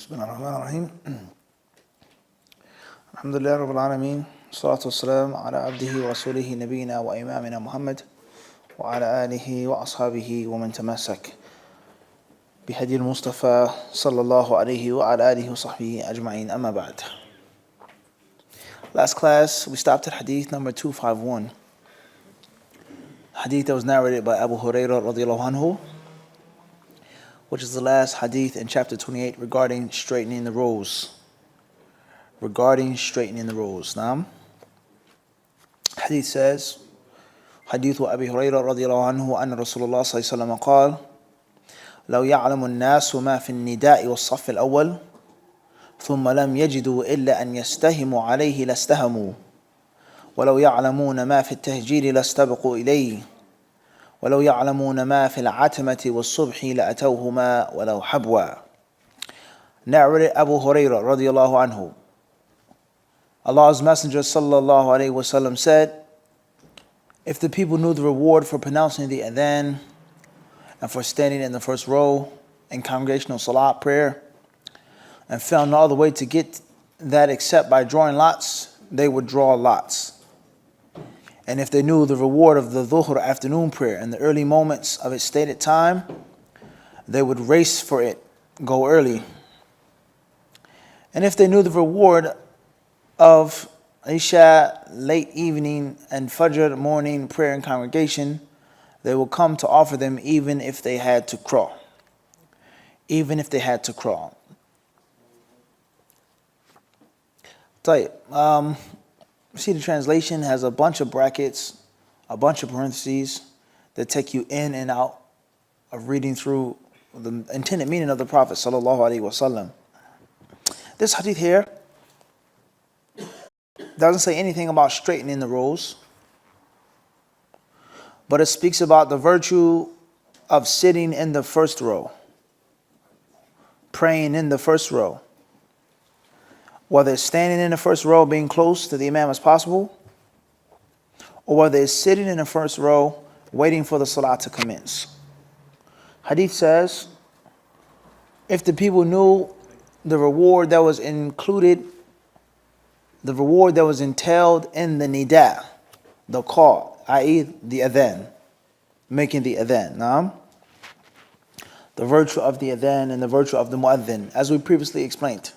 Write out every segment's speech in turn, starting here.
بسم الله الرحمن الرحيم الحمد لله رب العالمين والصلاة والسلام على عبده ورسوله نبينا وإمامنا محمد وعلى آله وأصحابه ومن تمسك بهدي المصطفى صلى الله عليه وعلى آله وصحبه أجمعين أما بعد. Last class we stopped at hadith number 251. Hadith that was narrated by Abu Hurairah radiallahu anhu, which is the last hadith in chapter 28 regarding straightening the rows. Now, hadith says, حديث أبي هريرة رضي الله عنه أن رسول الله صلى الله عليه وسلم قال: لو يعلم الناس ما في النداء والصف الأول ثم لم يجدوا إلا أن يستهموا عليه لاستهموا ولو يعلمون ما في التهجير لاستبقوا إليه ولو يعلمون ما في العتمة والصبح لأتوهما ولو حبوا. Narrated Abu Hurairah radiallahu anhu. Allah's Messenger sallallahu alayhi wasallam said, if the people knew the reward for pronouncing the adhan and for standing in the first row in congregational salat prayer and found no other way to get that except by drawing lots, they would draw lots. And if they knew the reward of the dhuhr afternoon prayer in the early moments of its stated time, they would race for it, go early. And if they knew the reward of Isha, late evening, and Fajr, morning prayer in congregation, they will come to offer them even if they had to crawl. See, the translation has a bunch of brackets, a bunch of parentheses that take you in and out of reading through the intended meaning of the Prophet sallallahu alaihi wasallam. This hadith here doesn't say anything about straightening the rows, but it speaks about the virtue of sitting in the first row, praying in the first row, whether it's standing in the first row being close to the imam as possible, or whether it's sitting in the first row waiting for the salah to commence. Hadith says, if the people knew the reward that was included, the reward that was entailed in the nida, the call, i.e. the adhan, making the adhan. Now, the virtue of the adhan and the virtue of the muadhin, as we previously explained.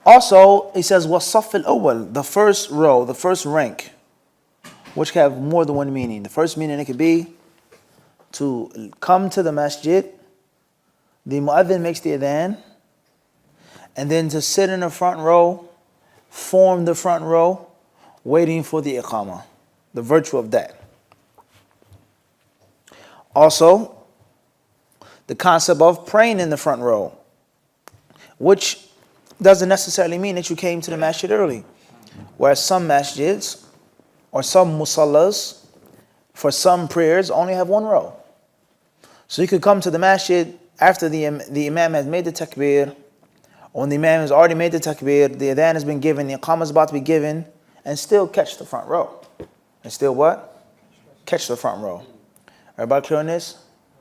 Also, he says, وَالصَّفِّ الْأَوَّلِ, the first row, the first rank, which can have more than one meaning. The first meaning it could be to come to the masjid, the muadhin makes the adhan, and then to sit in the front row, form the front row, waiting for the iqamah, the virtue of that. Also, the concept of praying in the front row, which doesn't necessarily mean that you came to the masjid early. Whereas some masjids or some musallas for some prayers only have one row. So you could come to the masjid after the imam has made the takbir, or when the imam has already made the takbir, the adhan has been given, the iqamah is about to be given, and still catch the front row. And still what? Catch the front row. Everybody clear on this?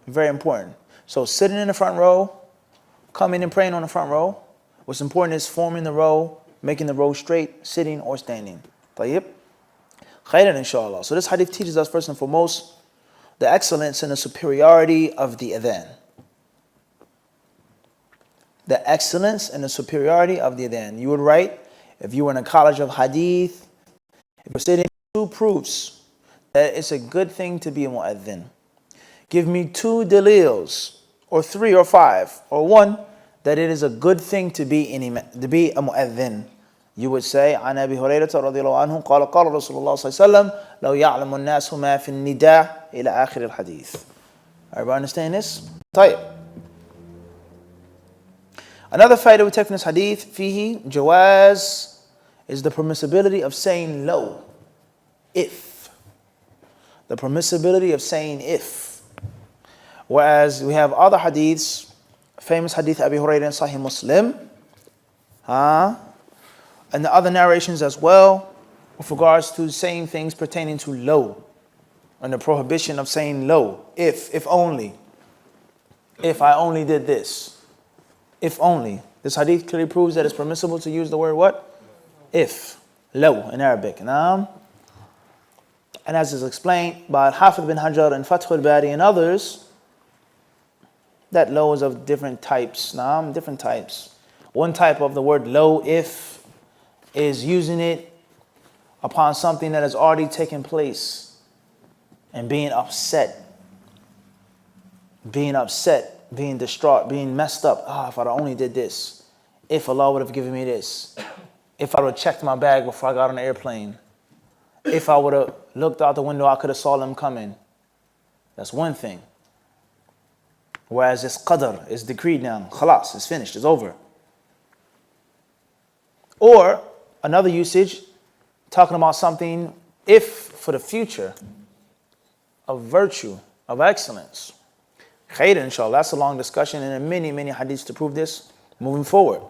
Very important. So sitting in the front row, coming and praying on the front row. What's important is forming the row, making the row straight, sitting or standing. Tayyib? Khairan inshallah. So this hadith teaches us first and foremost the excellence and the superiority of the adhan. The excellence and the superiority of the adhan. You would write, if you were in a college of hadith, if you're stating two proofs that it's a good thing to be a mu'adhin. Give me two dalils, or three or five, or one, that it is a good thing to be a mu'adhin. You would say, عن أبي هريرة رضي الله عنه قال قال رسول الله صلى الله عليه وسلم لو يعلم الناس ما في النداء إلى آخر الحديث. Everybody understand this? طيب. Another faida we take from this hadith, فيه جواز, is the permissibility of saying low, if. The permissibility of saying if. Whereas we have other hadiths, famous hadith Abi Hurairah in Sahih Muslim, and the other narrations as well, with regards to saying things pertaining to low, and the prohibition of saying low, if only, if I only did this. If only. This hadith clearly proves that it's permissible to use the word what? If. Law in Arabic. Naam. And as is explained by Hafidh bin Hajar and Fath al-Bari and others, that law is of different types. Naam, different types. One type of the word law, if, is using it upon something that has already taken place and being upset, being distraught, being messed up. If I only did this. If Allah would have given me this. If I would have checked my bag before I got on the airplane. If I would have looked out the window, I could have saw them coming. That's one thing. Whereas this qadr is decreed now. Khalas, it's finished, it's over. Or another usage, talking about something, if for the future, of virtue, of excellence. Khair, inshallah. That's a long discussion and there are many, many hadiths to prove this moving forward.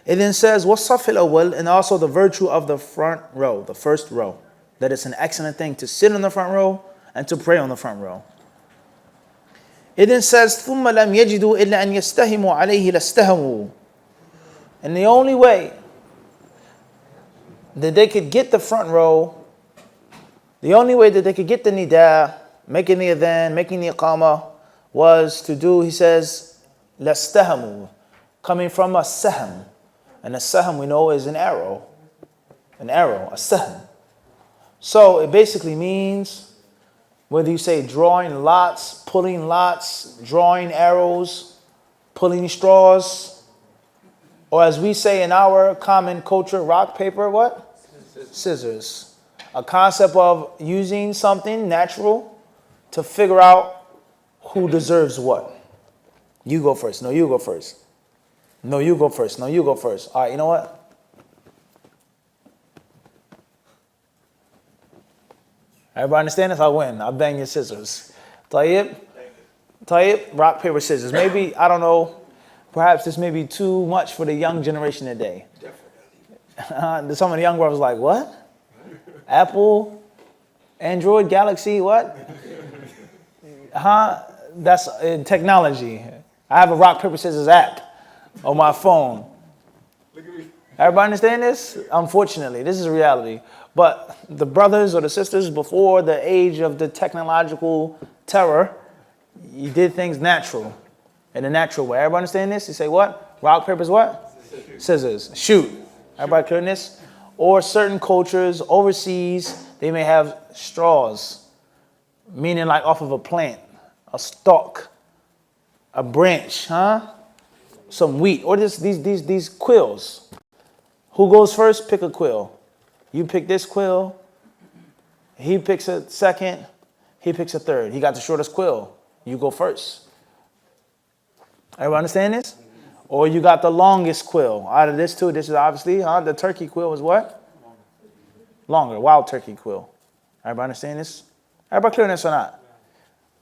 It then says, وَالصَّفِ الْأَوَّلِ, and also the virtue of the front row, the first row. That it's an excellent thing to sit on the front row and to pray on the front row. It then says, ثُمَّ لَمْ يَجِدُوا إِلَّا أَنْ يَسْتَهِمُوا عَلَيْهِ لَاسْتَهَمُوا. And the only way that they could get the front row, the only way that they could get the nida, making the adhan, making the iqamah, was to do, he says, lastahamu, coming from a sahm. And a sahm we know is an arrow, a sahm. So it basically means, whether you say drawing lots, pulling lots, drawing arrows, pulling straws, or as we say in our common culture, rock, paper, what? Scissors. A concept of using something natural to figure out who deserves what. You go first. No, you go first. No, you go first. No, you go first. All right, you know what? Everybody understand this? I win. I bang your scissors. Tayyib? Rock, paper, scissors. Maybe, I don't know, perhaps this may be too much for the young generation today. Some of the young brothers like, what? Apple, Android, Galaxy, what? That's technology. I have a rock, paper, scissors app on my phone. Everybody understand this? Unfortunately, this is reality. But the brothers or the sisters before the age of the technological terror, you did things natural, in a natural way. Everybody understand this? You say what? Rock, paper, what? Scissors. Shoot. Everybody clear on this? Or certain cultures overseas, they may have straws, meaning like off of a plant, a stalk, a branch, some wheat, or these quills. Who goes first? Pick a quill. You pick this quill. He picks a second. He picks a third. He got the shortest quill. You go first. Everybody understand this? Or you got the longest quill. Out of this two, this is obviously, the turkey quill is what? Longer, wild turkey quill. Everybody understand this? Everybody clear on this or not?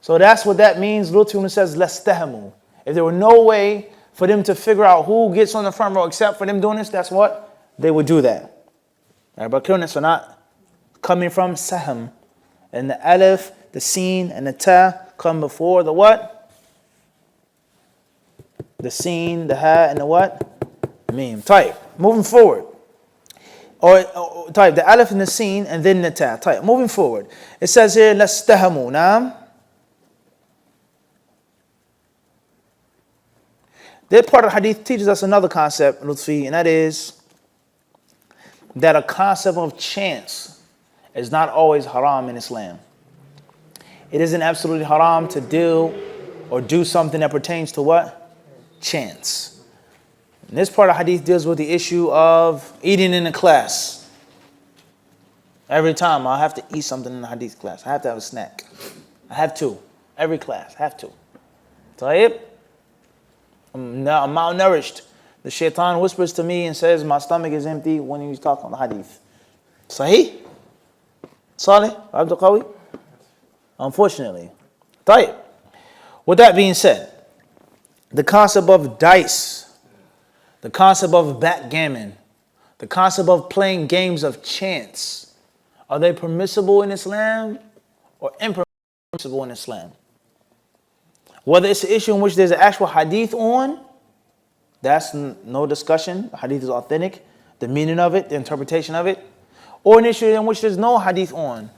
So that's what that means. Lutfi says, lastahamu. If there were no way for them to figure out who gets on the front row except for them doing this, that's what? They would do that. Everybody clear on this or not? Coming from sahm. And the alif, the sin, and the ta come before the what? The sin, the ha, and the what? Meme. Type. Moving forward. Or type the alif and the sin, and then the ta. Type. Moving forward. It says here, lastahamu. Naam. That part of hadith teaches us another concept, Lutfi, and that is that a concept of chance is not always haram in Islam. It isn't absolutely haram to deal or do something that pertains to what? Chance. And this part of hadith deals with the issue of eating in a class. Every time I have to eat something in the hadith class. I have to have a snack. I have to. Every class. I have to. Tayyib? I'm malnourished. The shaitan whispers to me and says, my stomach is empty when he's talking on the hadith. Sahih? Salih? Abdul Qawi? Unfortunately. Tayyib. With that being said, the concept of dice, the concept of backgammon, the concept of playing games of chance, are they permissible in Islam or impermissible in Islam? Whether it's an issue in which there's an actual hadith on, that's no discussion. The hadith is authentic, the meaning of it, the interpretation of it. Or an issue in which there's no hadith on.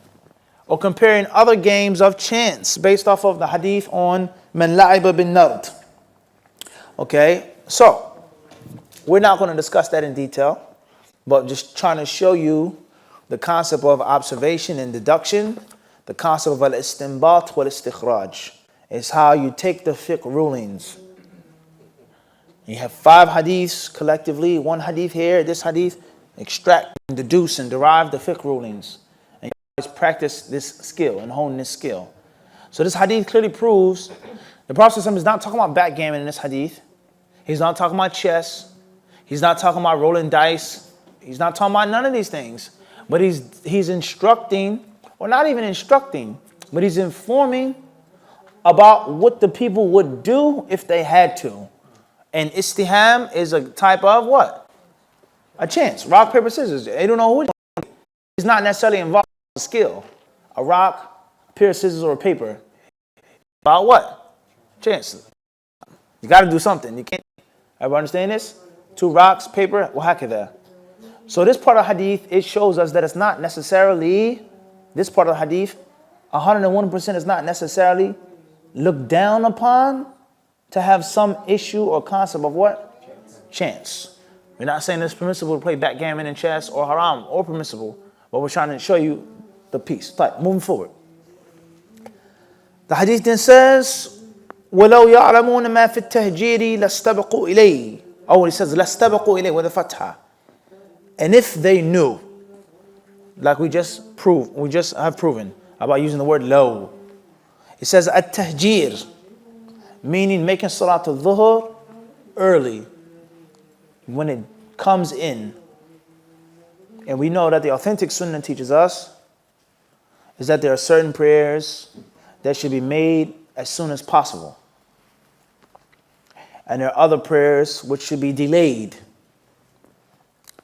Or comparing other games of chance based off of the hadith on man la'iba bin nard. Okay, so we're not going to discuss that in detail, but just trying to show you the concept of observation and deduction, the concept of al-istinbat wal-istikhraj. It's how you take the fiqh rulings. You have 5 hadiths collectively, 1 hadith here, this hadith, extract and deduce and derive the fiqh rulings. And you always practice this skill and hone this skill. So this hadith clearly proves the Prophet ﷺ is not talking about backgammon in this hadith. He's not talking about chess. He's not talking about rolling dice. He's not talking about none of these things. But he's instructing, or not even instructing, but he's informing about what the people would do if they had to. And istiham is a type of what? A chance. Rock, paper, scissors. They don't know who. He's not necessarily involved in skill. A rock, a pair of scissors, or a paper. About what? Chance. You got to do something. You can't. Everybody understand this? 2 rocks, paper, wahakadha. So this part of hadith, it shows us that it's not necessarily, this part of hadith, 101% is not necessarily looked down upon to have some issue or concept of what? Chance. We're not saying it's permissible to play backgammon and chess or haram or permissible, but we're trying to show you the piece. Right, moving forward. The hadith then says, وَلَوْ يَعْلَمُونَ مَا فِي التَّهْجِيرِ لَاسْتَبَقُوا إِلَيْهِ. Oh, it says لَاسْتَبَقُوا إِلَيْهِ with a fatha. And if they knew, like we just have proven about using the word low. It says at-tahjir, meaning making salat al-dhuhr early, when it comes in. And we know that the authentic sunnah teaches us is that there are certain prayers that should be made as soon as possible. And there are other prayers which should be delayed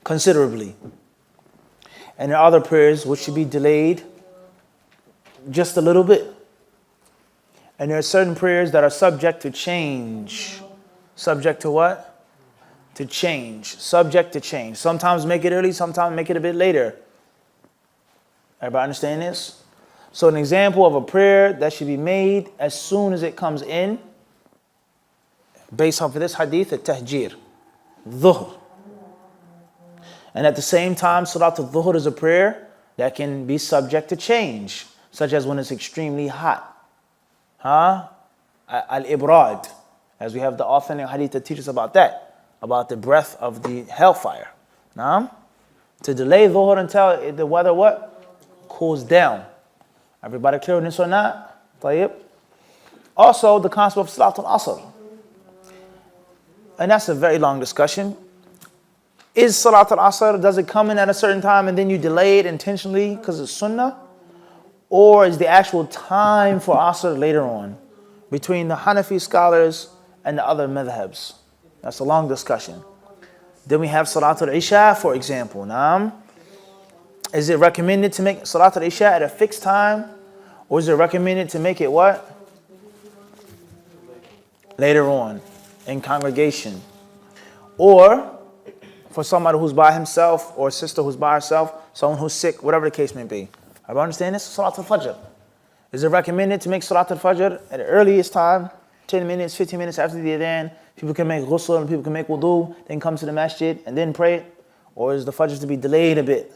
considerably. And there are other prayers which should be delayed just a little bit. And there are certain prayers that are subject to change. Subject to what? To change. Subject to change. Sometimes make it early, sometimes make it a bit later. Everybody understand this? So an example of a prayer that should be made as soon as it comes in, based off of this hadith, at-tahjir, dhuhr. And at the same time, salat al-dhuhr is a prayer that can be subject to change, such as when it's extremely hot. Al-ibrad, as we have the authentic hadith that teaches about that, about the breath of the hellfire. To delay dhuhr until the weather what? Cools down. Everybody clear on this or not? طيب. Also, the concept of salat al-asr. And that's a very long discussion. Is salat al-asr, does it come in at a certain time and then you delay it intentionally because it's sunnah? Or is the actual time for asr later on? Between the Hanafi scholars and the other madhabs. That's a long discussion. Then we have salat al-isha, for example. Is it recommended to make salat al-isha at a fixed time? Or is it recommended to make it what? Later on, in congregation. Or for somebody who's by himself, or a sister who's by herself, someone who's sick, whatever the case may be. Everybody understand this? Salat al-fajr. Is it recommended to make salat al-fajr at the earliest time, 10 minutes, 15 minutes after the adhan? People can make ghusl and people can make wudu, then come to the masjid and then pray. Or is the fajr to be delayed a bit?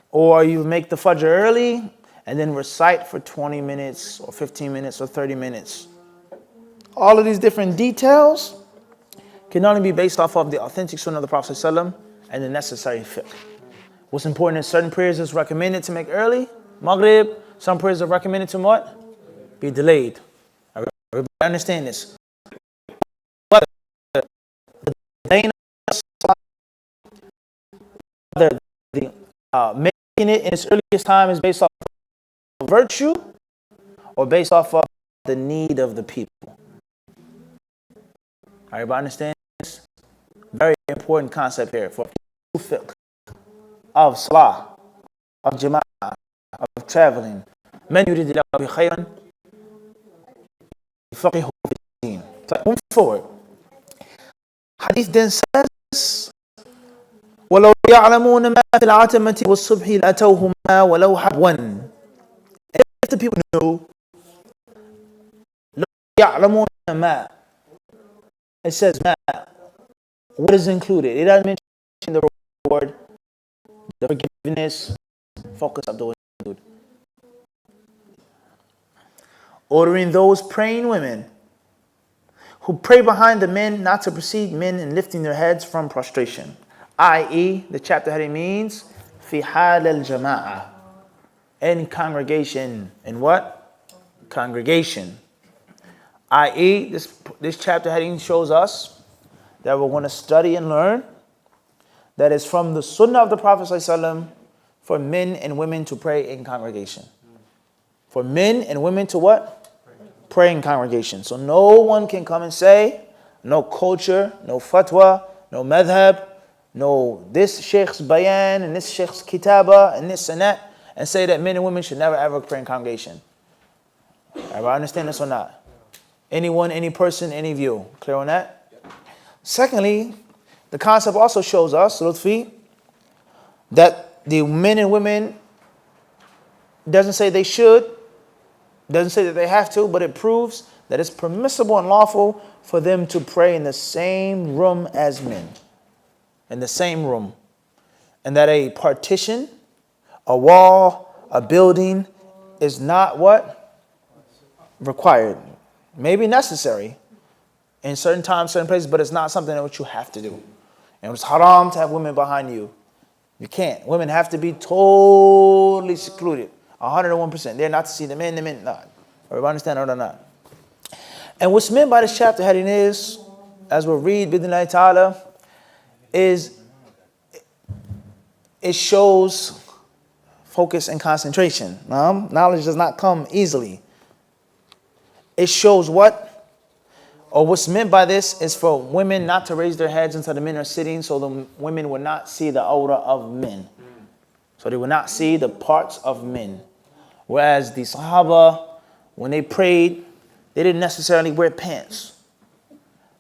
Or you make the fajr early and then recite for 20 minutes or 15 minutes or 30 minutes. All of these different details can only be based off of the authentic sunnah of the Prophet ﷺ and the necessary fiqh. What's important is certain prayers is recommended to make early, Maghrib. Some prayers are recommended to what? Be delayed. Everybody understand this? Whether making it in its earliest time is based off of virtue or based off of the need of the people. Everybody understand this? Very important concept here for fiqh of salah, of jama'ah, of traveling. Man yuridillahu bi khayran فقهوا في الدين. Move forward. Hadith then says, وَلَوْ يَعْلَمُونَ مَا فِي الْعَتَمَةِ وَالصُّبْحِ لَأَتَوْهُمَا وَلَوْ حَبْوًا. If the people knew, لَوْ يَعْلَمُونَ مَا, it says ma. What is included? It doesn't mention the reward, the forgiveness, focus of those. Ordering those praying women who pray behind the men not to precede men in lifting their heads from prostration. I.e., the chapter heading means fi hal al-jama'ah, in congregation. In what? Congregation. I.e., this chapter heading shows us that we're going to study and learn that is from the sunnah of the Prophet ﷺ for men and women to pray in congregation. For men and women to what? Pray in congregation. So no one can come and say, no culture, no fatwa, no madhab, no this sheikh's bayan and this sheikh's kitaba and this and that, and say that men and women should never ever pray in congregation. Everybody understand this or not? Anyone, any person, any view. Clear on that? Secondly, the concept also shows us, Lutfi, that the men and women doesn't say they should, doesn't say that they have to, but it proves that it's permissible and lawful for them to pray in the same room as men. In the same room. And that a partition, a wall, a building is not what? Required. Maybe necessary in certain times, certain places, but it's not something that you have to do. And it's haram to have women behind you. You can't. Women have to be totally secluded. 101%. They're not to see the men not. Everybody understand or not? And what's meant by this chapter heading is, as we'll read, bidnillahi ta'ala, is it shows focus and concentration. Knowledge does not come easily. It shows what? Or what's meant by this is for women not to raise their heads until the men are sitting, so the women will not see the aura of men. So they will not see the parts of men. Whereas the Sahaba, when they prayed, they didn't necessarily wear pants.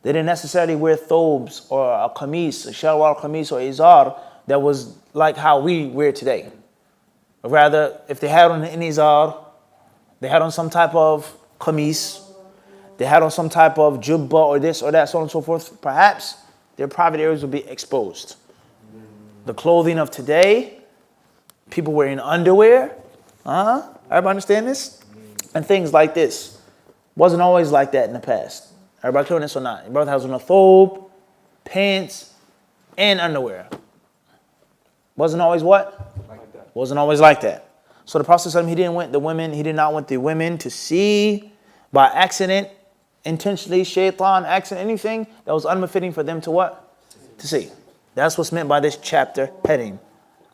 They didn't necessarily wear thobes or a qamis, a shalwar qamis or izar that was like how we wear today. Rather, if they had on an izar, they had on some type of qamis, they had on some type of jubba or this or that, so on and so forth, perhaps their private areas would be exposed. The clothing of today, people wearing underwear, everybody understand this? And things like this. Wasn't always like that in the past. Everybody clear on this or not? Your brother has on a thobe, pants, and underwear. Wasn't always what? Like that. Wasn't always like that. So the Prophet ﷺ, he did not want the women to see by accident, intentionally, shaitan, accident, anything that was unbefitting for them to what? To see. That's what's meant by this chapter heading.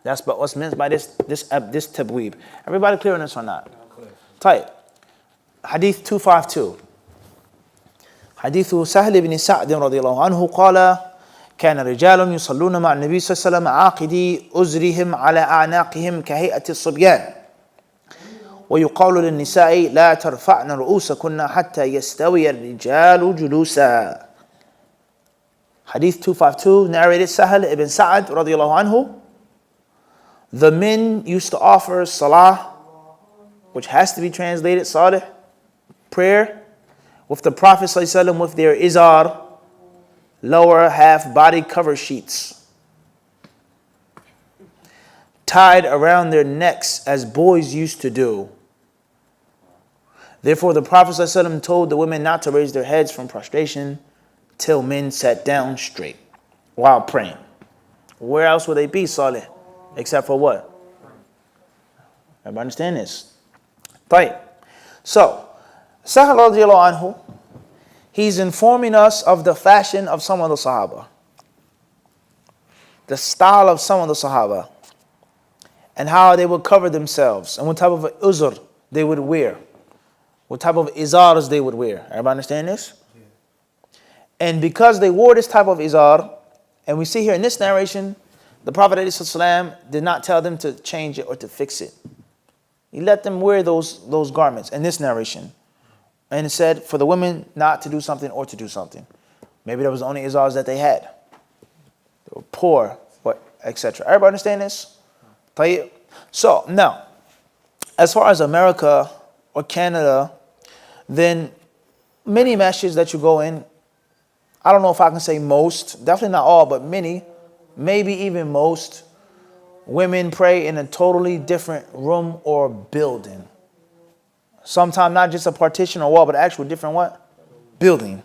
That's what's meant by this tabweeb. Everybody clear on this or not? Tight. Hadith 252. حديث سهل بن سعد رضي الله عنه قال كان رجال يصلون مع النبي صلى الله عليه وسلم عاقدي أزرهم على أعناقهم كهيئة الصبيان ويقال للنساء لا ترفعن رؤوسكن حتى يستوي الرجال جلوسا. Hadith 252, narrated Sahal ibn Sa'ad رضي الله عنه. The men used to offer salah, which has to be translated salih, prayer, with the Prophet ﷺ with their izar, lower half body cover sheets, tied around their necks as boys used to do. Therefore the Prophet ﷺ told the women not to raise their heads from prostration till men sat down straight while praying. Where else would they be, salih? Except for what? Everybody understand this? Right. So, Sahal radiallahu anhu, he's informing us of the fashion of some of the Sahaba, the style of some of the Sahaba, and how they would cover themselves, and what type of uzr they would wear, what type of izars they would wear. Everybody understand this? Yeah. And because they wore this type of izar, and we see here in this narration, the Prophet ﷺ did not tell them to change it or to fix it. He let them wear those garments in this narration. And it said for the women not to do something or to do something. Maybe that was the only izars that they had. They were poor, etc. Everybody understand this? طيب. So now, as far as America or Canada, then many masjids that you go in, I don't know if I can say most, definitely not all, but many, maybe even most, women pray in a totally different room or building. Sometimes not just a partition or wall, but actual different what? Building,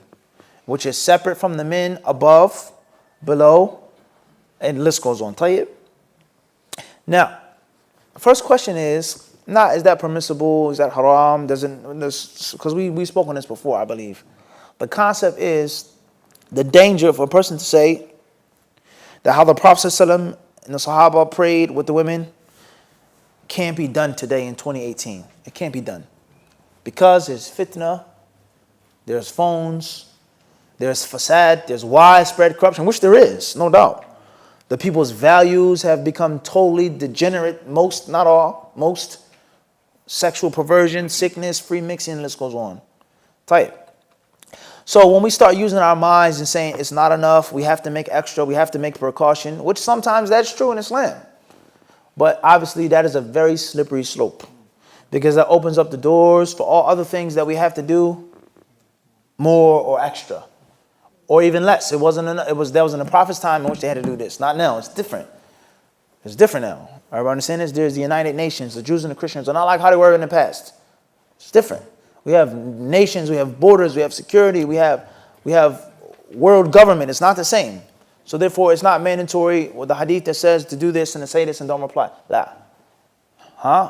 which is separate from the men above, below, and the list goes on. طيب. Now, first question is that permissible? Is that haram? Because we spoke on this before, I believe. The concept is the danger for a person to say that how the Prophet ﷺ and the Sahaba prayed with the women can't be done today in 2018. It can't be done. Because there's fitna, there's phones, there's fasad, there's widespread corruption, which there is, no doubt. The people's values have become totally degenerate, most, not all, most. Sexual perversion, sickness, free mixing, the list goes on. Type. So when we start using our minds and saying it's not enough, we have to make extra, we have to make precaution, which sometimes that's true in Islam. But obviously that is a very slippery slope, because that opens up the doors for all other things that we have to do more or extra, or even less. That was in the Prophet's time in which they had to do this. Not now. It's different. It's different now. Everybody understand this? There's the United Nations. The Jews and the Christians are not like how they were in the past. It's different. We have nations. We have borders. We have security. We have world government. It's not the same. So therefore, it's not mandatory with the hadith that says to do this and to say this and don't reply. La.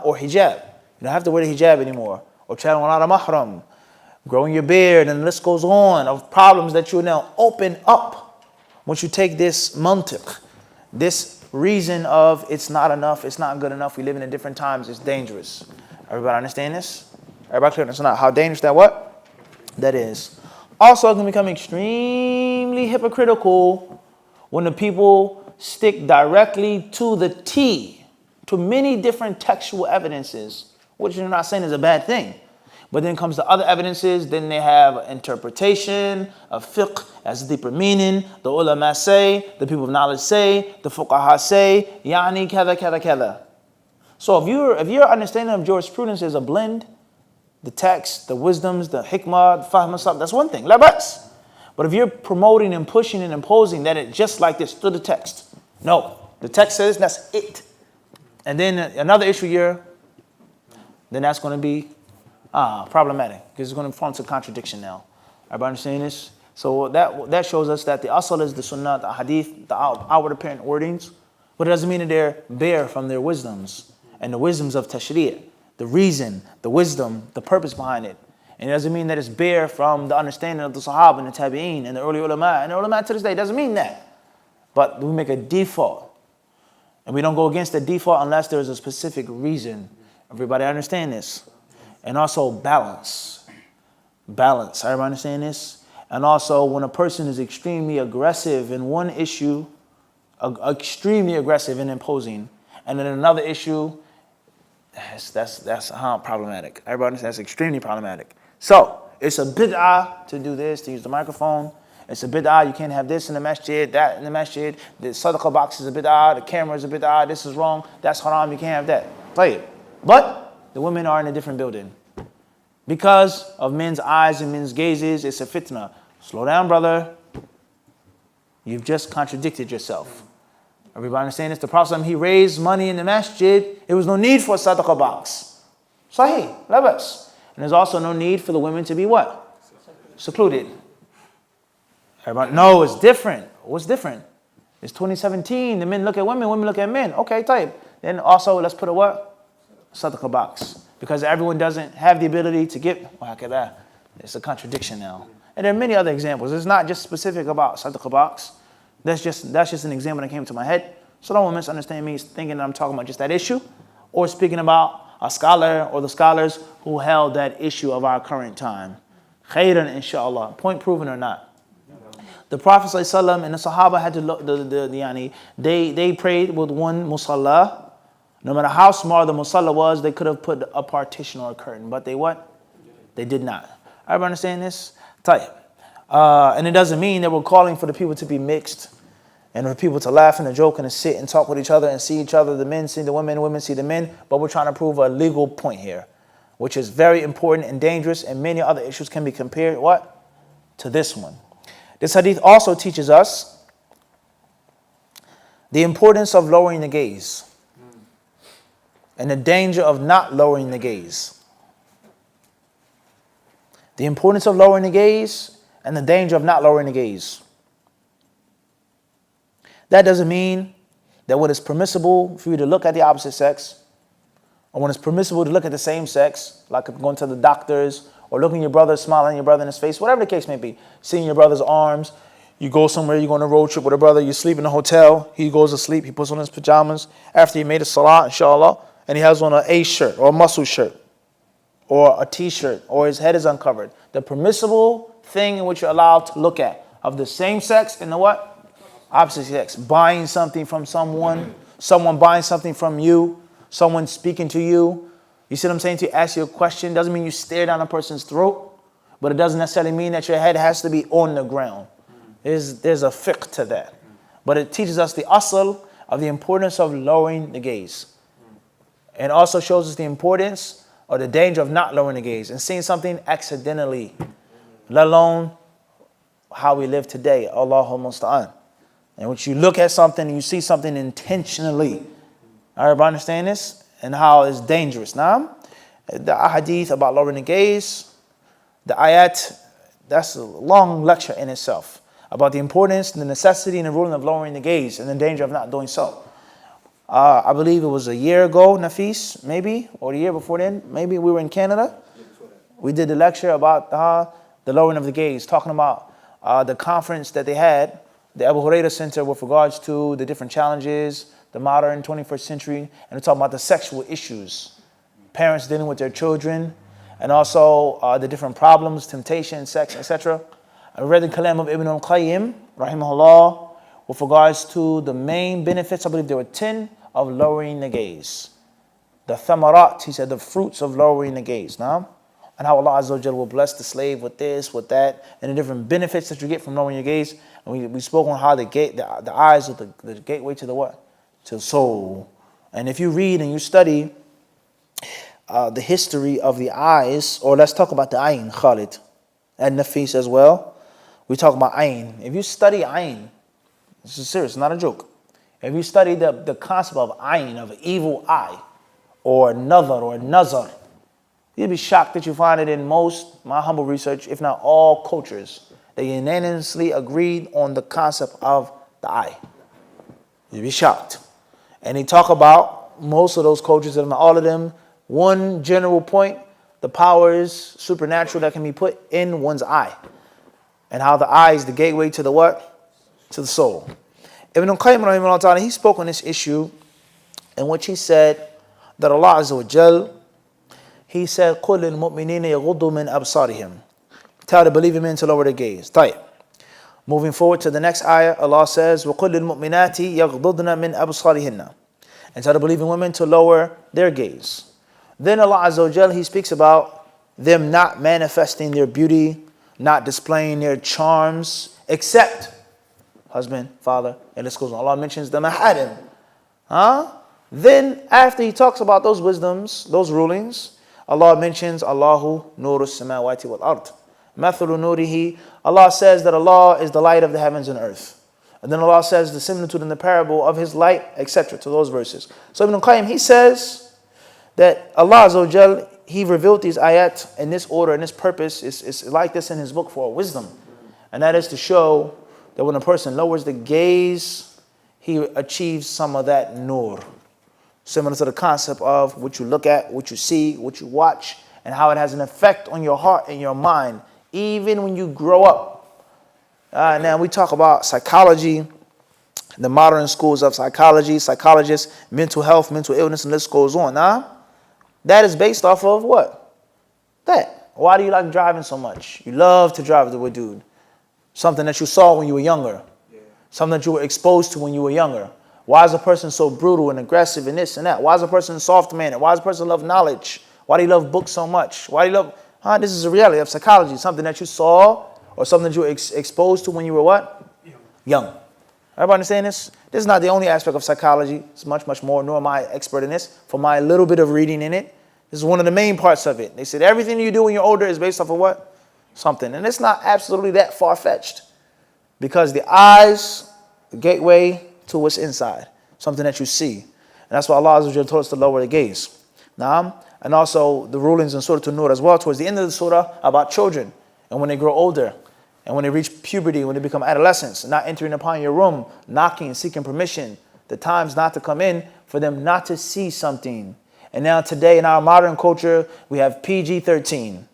Or hijab. You don't have to wear the hijab anymore. Or traveling without a mahram. Growing your beard, and the list goes on of problems that you now open up once you take this mantiq, this reason of it's not enough, it's not good enough, we live in different times, it's dangerous. Everybody understand this? Everybody clear? That's not how dangerous that what? That is. Also, it can become extremely hypocritical when the people stick directly to the T, to many different textual evidences, which you're not saying is a bad thing. But then comes the other evidences, then they have interpretation of fiqh as a deeper meaning. The ulama say, the people of knowledge say, the fuqaha say, yani kada kada kada. So if your understanding of jurisprudence is a blend, the text, the wisdoms, the hikmah, the fahm, that's one thing, la bas. But if you're promoting and pushing and imposing that it just like this through the text, no, the text says that's it. And then another issue here, then that's going to be problematic, because it's going to fall into contradiction now. Everybody understand this? So that shows us that the asal is the sunnah, the hadith, the outward apparent wordings, but it doesn't mean that they're bare from their wisdoms and the wisdoms of tashri', the reason, the wisdom, the purpose behind it. And it doesn't mean that it's bare from the understanding of the sahaba and the tabi'een and the early ulama. And the ulama to this day doesn't mean that. But we make a default. And we don't go against the default unless there's a specific reason. Everybody understand this? And also balance. Balance. Everybody understand this? And also when a person is extremely aggressive in one issue, extremely aggressive and imposing, and then another issue, that's problematic. Everybody understand that's extremely problematic. So it's a bid'ah to do this, to use the microphone. It's a bid'ah. You can't have this in the masjid, that in the masjid. The sadaqah box is a bid'ah. The camera is a bid'ah. This is wrong. That's haram. You can't have that. Play it. But the women are in a different building. Because of men's eyes and men's gazes, it's a fitna. Slow down, brother. You've just contradicted yourself. Everybody understand this? The Prophet, he raised money in the masjid. There was no need for a sadaqah box. Sahih, labas. And there's also no need for the women to be what? Secluded. Everybody, no, it's different. What's different? It's 2017. The men look at women look at men. Okay, type. Then also, let's put a what? Sadaqah box. Because everyone doesn't have the ability to get, it's a contradiction now. And there are many other examples. It's not just specific about sadaqah box. That's just an example that came to my head. So don't misunderstand me thinking that I'm talking about just that issue, or speaking about a scholar or the scholars who held that issue of our current time. Khairan, inshallah. Point proven or not. The Prophet ﷺ and the Sahaba had to they prayed with one musalla. No matter how small the musalla was, they could have put a partition or a curtain, but they what? They did not. Everybody understand this? Tayyib. And it doesn't mean that we're calling for the people to be mixed and for people to laugh and to joke and to sit and talk with each other and see each other. The men see the women, the women see the men. But we're trying to prove a legal point here, which is very important and dangerous, and many other issues can be compared, what? To this one. This hadith also teaches us the importance of lowering the gaze and the danger of not lowering the gaze. The importance of lowering the gaze and the danger of not lowering the gaze. That doesn't mean that when it's permissible for you to look at the opposite sex, or when it's permissible to look at the same sex, like going to the doctors, or looking at your brother, smiling at your brother in his face, whatever the case may be, seeing your brother's arms, you go somewhere, you go on a road trip with a brother, you sleep in a hotel, he goes to sleep, he puts on his pajamas, after he made a salah, inshallah, and he has on an A shirt, or a muscle shirt, or a t-shirt, or his head is uncovered. The permissible thing in which you're allowed to look at, of the same sex and the what? Opposite sex. Buying something from someone buying something from you, someone speaking to you. You see what I'm saying? To ask you a question doesn't mean you stare down a person's throat, but it doesn't necessarily mean that your head has to be on the ground. There's a fiqh to that. But it teaches us the asl of the importance of lowering the gaze. And also shows us the importance or the danger of not lowering the gaze and seeing something accidentally, let alone how we live today. Allahumma musta'an. And when you look at something and you see something intentionally, everybody understand this? And how it's dangerous. Now, the hadith about lowering the gaze, the ayat, that's a long lecture in itself about the importance, the necessity, and the ruling of lowering the gaze and the danger of not doing so. I believe it was a year ago, Nafis, maybe, or the year before then, maybe we were in Canada. We did the lecture about the lowering of the gaze, talking about the conference that they had, the Abu Huraira Center, with regards to the different challenges, the modern 21st century, and we're talking about the sexual issues, parents dealing with their children, and also the different problems, temptation, sex, etc. I read the Kalam of Ibn al-Qayyim, rahimahullah, with regards to the main benefits. I believe there were 10 of lowering the gaze. The thamarat, he said, the fruits of lowering the gaze. Now, and how Allah Azza wa Jalla will bless the slave with this, with that, and the different benefits that you get from lowering your gaze. And we spoke on how the eyes are the gateway to the what? To the soul. And if you read and you study the history of the eyes, or let's talk about the ayn, Khalid, and Nafis as well. We talk about ayn. If you study ayn, this is serious, not a joke. If you study the concept of ayn, of evil eye, or nazar, or nazar, you'd be shocked that you find it in most, my humble research, if not all cultures. They unanimously agreed on the concept of the eye. You'd be shocked. And they talk about most of those cultures, if not all of them, one general point, the powers supernatural that can be put in one's eye. And how the eye is the gateway to the what? To the soul. Ibn al-Qayyim, rahimahullah ta'ala, he spoke on this issue in which he said that Allah Azza wa Jal, he said, قُلْ لِلْمُؤْمِنِينَ يَغُضُّوا مِنْ أَبْصَارِهِمْ. Tell the believing men to lower their gaze. Tayyib. Moving forward to the next ayah, Allah says, وَقُلْ لِلْمُؤْمِنَاتِ يَغْضُضْنَ مِنْ أَبْصَارِهِنَّ. And tell the believing women to lower their gaze. Then Allah Azza wa Jal, he speaks about them not manifesting their beauty, not displaying their charms, except husband, father, and this goes on. Allah mentions the maharim. Then after he talks about those wisdoms, those rulings, Allah mentions Allahu nuru samawati wal ard. Mathalu nurihi. Allah says that Allah is the light of the heavens and earth. And then Allah says the similitude in the parable of his light, etc. to those verses. So Ibn al-Qayyim, he says that Allah Azza wa Jal, he revealed these ayat in this order and this purpose is like this in his book for wisdom. And that is to show that when a person lowers the gaze, he achieves some of that nur. Similar to the concept of what you look at, what you see, what you watch, and how it has an effect on your heart and your mind, even when you grow up. Now we talk about psychology, the modern schools of psychology, psychologists, mental health, mental illness, and this goes on. That is based off of what? That. Why do you like driving so much? You love to drive with a dude. Something that you saw when you were younger. Something that you were exposed to when you were younger. Why is a person so brutal and aggressive and this and that? Why is a person soft-mannered? Why does a person love knowledge? Why do you love books so much? Why do you love... This is a reality of psychology, something that you saw or something that you were exposed to when you were what? Young. Everybody understand this? This is not the only aspect of psychology. It's much, much more, nor am I expert in this. For my little bit of reading in it, this is one of the main parts of it. They said everything you do when you're older is based off of what? Something. And it's not absolutely that far-fetched. Because the eyes, the gateway to what's inside. Something that you see. And that's why Allah Azza wa Jalla told us to lower the gaze. And also the rulings in Surah An-Nur as well, towards the end of the surah, about children. And when they grow older. And when they reach puberty, when they become adolescents, not entering upon your room, knocking, seeking permission, the time's not to come in for them not to see something. And now today in our modern culture, we have PG-13.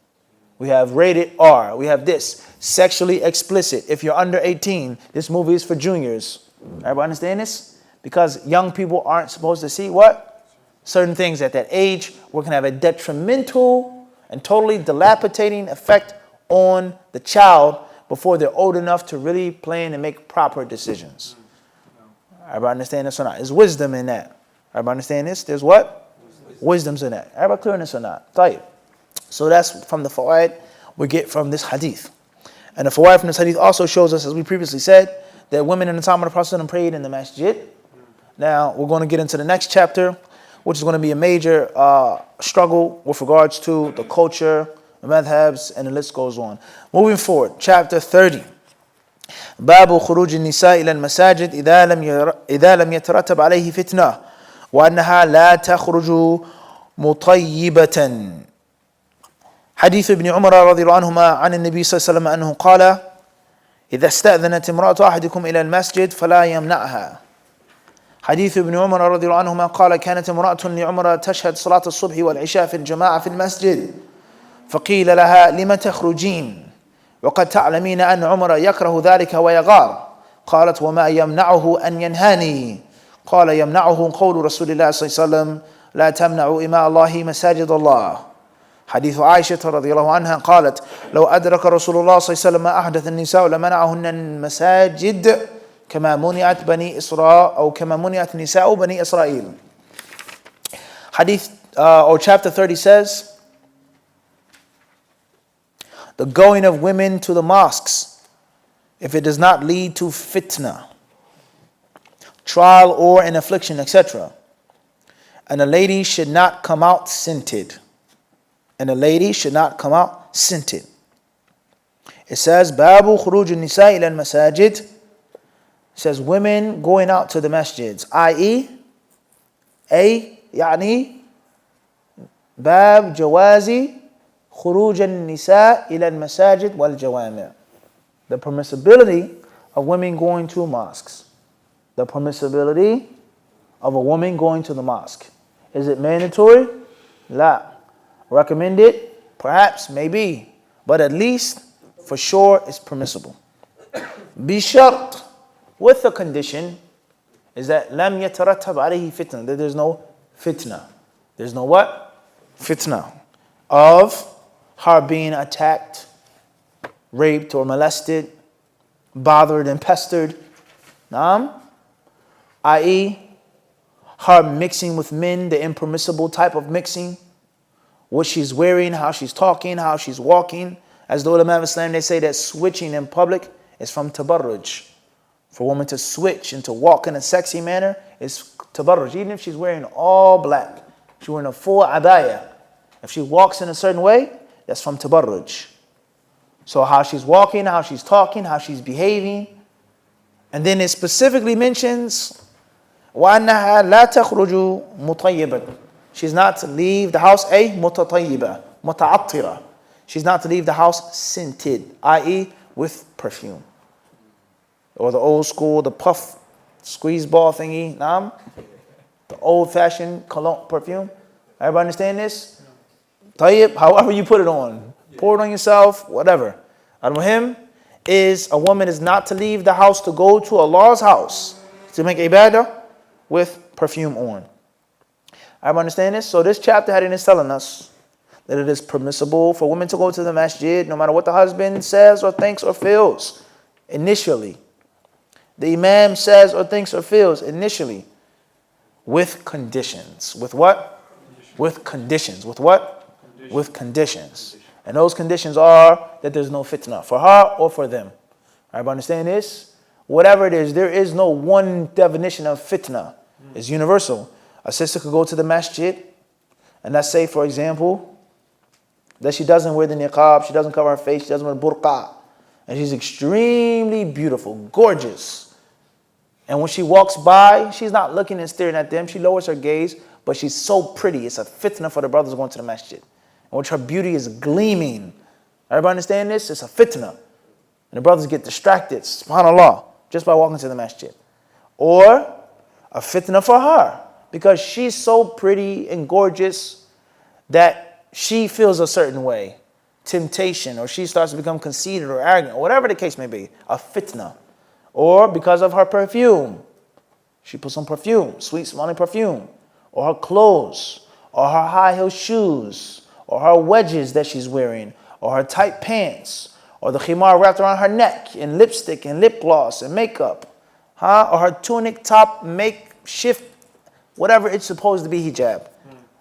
We have rated R. We have this, sexually explicit. If you're under 18, this movie is for juniors. Everybody understand this? Because young people aren't supposed to see what? Certain things at that age where it can have a detrimental and totally dilapidating effect on the child before they're old enough to really plan and make proper decisions. Everybody understand this or not? There's wisdom in that. Everybody understand this? There's what? Wisdom's in that. Everybody clear on this or not? Tayyib. So that's from the fawaid we get from this hadith. And the fawaid from this hadith also shows us, as we previously said, that women in the time of the Prophet prayed in the masjid. Now we're going to get into the next chapter, which is going to be a major struggle with regards to the culture, the madhabs, and the list goes on. Moving forward, chapter 30. باب خروج النساء إلى المساجد إذا لم يترتب عليه فتنة وأنها لا تخرج مطيبة. حديث ابن عمر رضي الله عنهما عن النبي صلى الله عليه وسلم أنه قال: إذا استأذنت امرأة أحدكم إلى المسجد فلا يمنعها. حديث ابن عمر رضي الله عنهما قال: كانت امرأة لعمر تشهد صلاة الصبح والعشاء في الجماعة في المسجد، فقيل لها: لم تخرجين وقد تعلمين أن عمر يكره ذلك ويغار؟ قالت: وما يمنعه أن ينهاني؟ قال: يمنعه قول رسول الله صلى الله عليه وسلم: لا تمنعوا إماء الله مساجد الله. حديث عائشة رضي الله عنها قالت: لو أدرك رسول الله صلى الله عليه وسلم ما أحدث النساء لمنعهن المساجد كما منعت بني إسرائيل أو كما منعت نساء بني إسرائيل. Hadith or chapter 30 says, the going of women to the mosques, if it does not lead to fitna, trial or an affliction, etc. And a lady should not come out scented. And a lady should not come out scented. It says, Babu khuruj an-nisa ila al-masajid. It says women going out to the masjids. I.e., يعني باب جوازي خروج النساء إلى المساجد والجوامع. The permissibility of women going to mosques. The permissibility of a woman going to the mosque. Is it mandatory? La. Recommended? Perhaps, maybe. But at least, for sure, it's permissible. Bishart, with the condition, is that لم يترتب عليه فتنة. That there's no fitna. There's no what? Fitna. Of her being attacked, raped or molested, bothered and pestered. I.e., her mixing with men, the impermissible type of mixing. What she's wearing, how she's talking, how she's walking. As the ulama of Islam, they say that switching in public is from tabarruj. For a woman to switch and to walk in a sexy manner is tabarruj. Even if she's wearing all black, she's wearing a full abaya. If she walks in a certain way, that's from tabarruj. So how she's walking, how she's talking, how she's behaving. And then it specifically mentions وَأَنَّهَا لَا تَخْرُجُ مُطَيِّبًا. She's not to leave the house مُتَطَيِّبًا, مُتَعَطِّرًا. She's not to leave the house scented, i.e. with perfume. Or the old school, the puff squeeze ball thingy, the old fashioned cologne perfume. Everybody understand this? Tayyib, however you put it on. Pour it on yourself, whatever. Al-Muhim is a woman is not to leave the house to go to Allah's house to make ibadah with perfume on. Everybody understand this? So this chapter hadith is telling us that it is permissible for women to go to the masjid no matter what the husband says or thinks or feels initially. The imam says or thinks or feels initially with conditions. With what? With conditions. With what? With conditions. And those conditions are that there's no fitna for her or for them. Everybody understand this? Whatever it is, there is no one definition of fitna. It's universal. A sister could go to the masjid, and let's say, for example, that she doesn't wear the niqab, she doesn't cover her face, she doesn't wear burqa, and she's extremely beautiful, gorgeous. And when she walks by, she's not looking and staring at them. She lowers her gaze, but she's so pretty. It's a fitna for the brothers going to the masjid, in which her beauty is gleaming. Everybody understand this? It's a fitna. And the brothers get distracted, subhanAllah, just by walking to the masjid. Or a fitna for her, because she's so pretty and gorgeous that she feels a certain way. Temptation, or she starts to become conceited or arrogant, or whatever the case may be. A fitna. Or because of her perfume. She puts on perfume, sweet smelling perfume. Or her clothes, or her high heel shoes, or her wedges that she's wearing, or her tight pants, or the khimar wrapped around her neck, and lipstick and lip gloss and makeup, or her tunic top makeshift, whatever it's supposed to be hijab,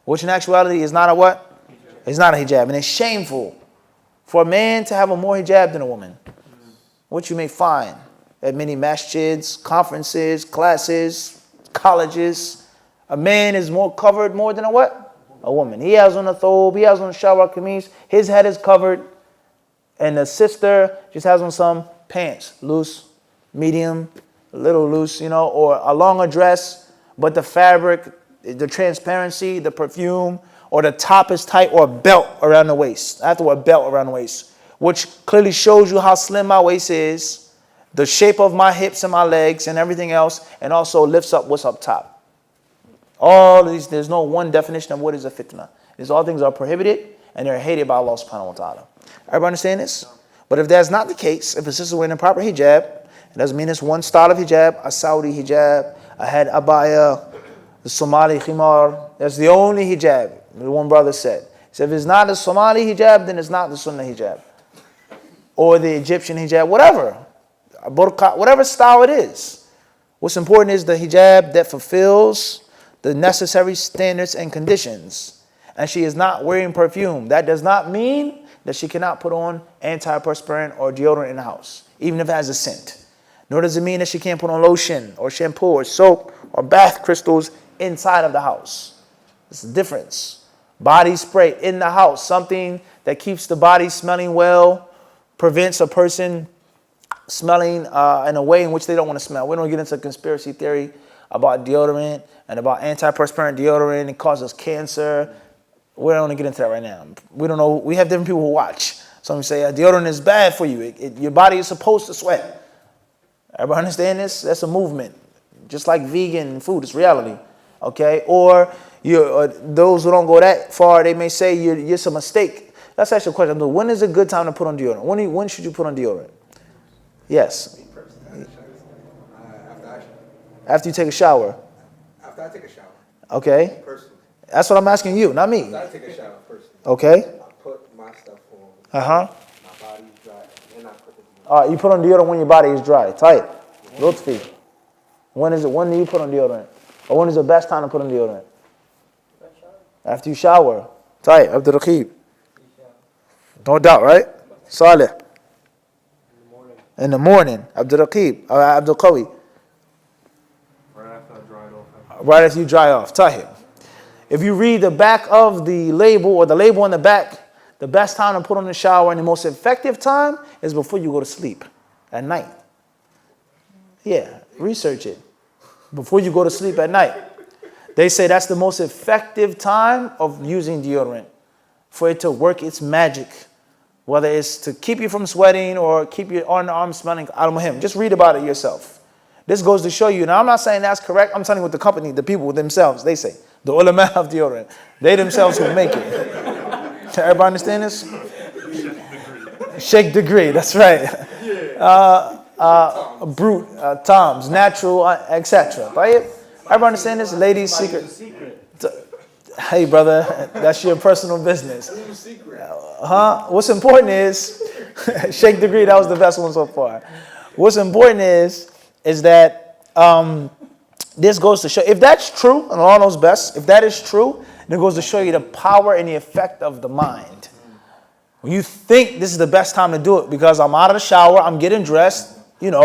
which in actuality is not a what? It's not a hijab, and it's shameful for a man to have a more hijab than a woman, which you may find at many masjids, conferences, classes, colleges. A man is more covered more than a what? A woman. He has on a thobe, he has on a shalwar kameez, his head is covered, and the sister just has on some pants, loose, medium, a little loose, or a longer dress, but the fabric, the transparency, the perfume, or the top is tight, or a belt around the waist. I have to wear a belt around the waist, which clearly shows you how slim my waist is, the shape of my hips and my legs and everything else, and also lifts up what's up top. All of these, there's no one definition of what is a fitna. These all things are prohibited, and they're hated by Allah subhanahu wa ta'ala. Everybody understand this? But if that's not the case, if a sister wearing a proper hijab, it doesn't mean it's one style of hijab, a Saudi hijab, a head abaya, the Somali khimar. That's the only hijab, the one brother said. He said, if it's not the Somali hijab, then it's not the Sunnah hijab. Or the Egyptian hijab, whatever. A burqa, whatever style it is. What's important is the hijab that fulfills the necessary standards and conditions. And she is not wearing perfume. That does not mean that she cannot put on antiperspirant or deodorant in the house, even if it has a scent. Nor does it mean that she can't put on lotion or shampoo or soap or bath crystals inside of the house. It's a difference. Body spray in the house, something that keeps the body smelling well, prevents a person smelling in a way in which they don't want to smell. We don't get into conspiracy theory about deodorant and about antiperspirant deodorant. It causes cancer. We don't want to get into that right now. We don't know. We have different people who watch. Some say deodorant is bad for you. Your body is supposed to sweat. Everybody understand this? That's a movement. Just like vegan food, it's reality. Okay? Or those who don't go that far, they may say it's a mistake. Let's ask you a question. When is a good time to put on deodorant? When should you put on deodorant? Yes. After you take a shower. After I take a shower. Okay. Personally. That's what I'm asking you, not me. After I take a shower personally. Okay. I put my stuff on. Uh-huh. My body's dry. And I put the deodorant. You put on deodorant when your body is dry. Tight. Lutfi. When do you put on deodorant? Or when is the best time to put on deodorant? After you shower. Tight. Abdul Raqib. No doubt, right? Saleh. In the morning. Abdul Raqib. Abdul Qawi. Right after I dry it off. Right after you dry off. Tahir. If you read the back of the label or the label on the back, the best time to put on the shower and the most effective time is before you go to sleep at night. Yeah, research it. Before you go to sleep at night. They say that's the most effective time of using deodorant for it to work its magic. Whether it's to keep you from sweating or keep your underarm smelling. Al-Muhim. Just read about it yourself. This goes to show you. Now, I'm not saying that's correct. I'm telling you what the company, the people themselves, they say. The ulama of deodorant. They themselves will make it. Everybody understand this? Shake degree. That's right. Brute, Tom's, natural, etc. Right? Everybody understand this? Ladies' secret. Hey, brother, that's your personal business. What's important is, shake degree, that was the best one so far. What's important is that this goes to show, if that's true, and Allah knows best, if that is true, then it goes to show you the power and the effect of the mind. When you think this is the best time to do it because I'm out of the shower, I'm getting dressed, and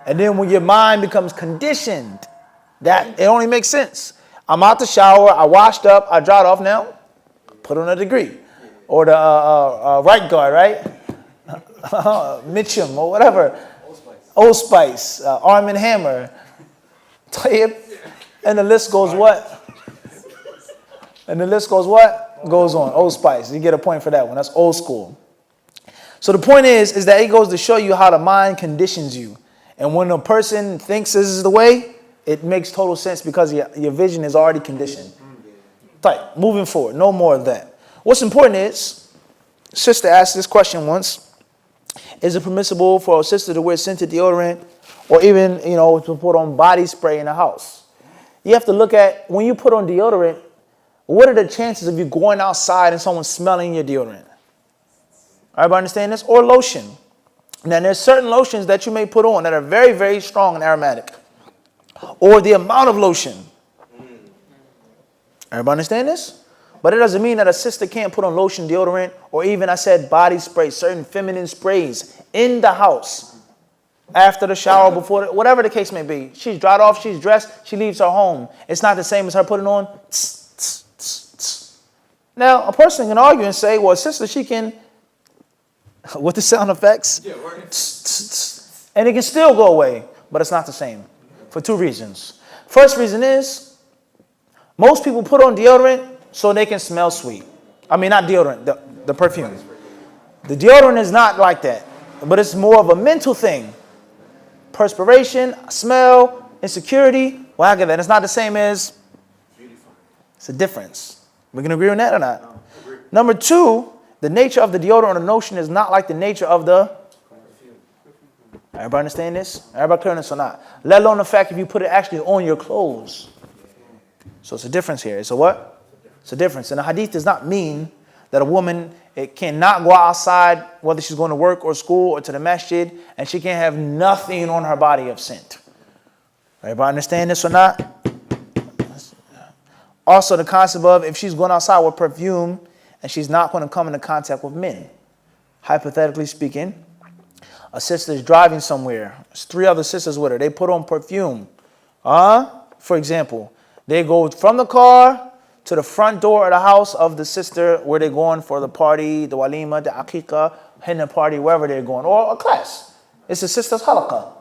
then when your mind becomes conditioned, that it only makes sense. I'm out the shower, I washed up, I dried off now, put on a degree. Or the right guard, right? Mitchum or whatever. Old Spice, Arm& Hammer. And the list goes what? And the list goes what? Goes on. Old Spice. You get a point for that one. That's old school. So the point is that it goes to show you how the mind conditions you. And when a person thinks this is the way, it makes total sense because your vision is already conditioned. Right, moving forward. No more of that. What's important is, sister asked this question once, is it permissible for a sister to wear scented deodorant or even, to put on body spray in the house? You have to look at, when you put on deodorant, what are the chances of you going outside and someone smelling your deodorant? Everybody understand this? Or lotion. Now, there's certain lotions that you may put on that are very, very strong and aromatic. Or the amount of lotion. Everybody understand this? But it doesn't mean that a sister can't put on lotion, deodorant, or even, I said, body spray, certain feminine sprays in the house. After the shower, before, whatever the case may be. She's dried off, she's dressed, she leaves her home. It's not the same as her putting on. Tss, tss, tss, tss. Now, a person can argue and say, well, sister, she can, with the sound effects, tss, tss, tss, and it can still go away, but it's not the same for two reasons. First reason is, most people put on deodorant so they can smell sweet. I mean, not deodorant, the perfume. The deodorant is not like that, but it's more of a mental thing. Perspiration, smell, insecurity. Well, I get that. It's not the same as, it's a difference. We can agree on that or not? No, number two, the nature of the deodorant or the notion is not like the nature of the perfume. Everybody understand this? Everybody clear on this or not? Let alone the fact if you put it actually on your clothes. So it's a difference here. It's a what? It's a difference. And the hadith does not mean that a woman cannot go outside, whether she's going to work or school or to the masjid, and she can't have nothing on her body of scent. Everybody understand this or not? Also, the concept of if she's going outside with perfume and she's not going to come into contact with men. Hypothetically speaking, a sister is driving somewhere. There's 3 other sisters with her. They put on perfume. For example, they go from the car to the front door of the house of the sister where they're going for the party, the walima, the aqiqah, henna party, wherever they're going, or a class. It's the sister's halaqah.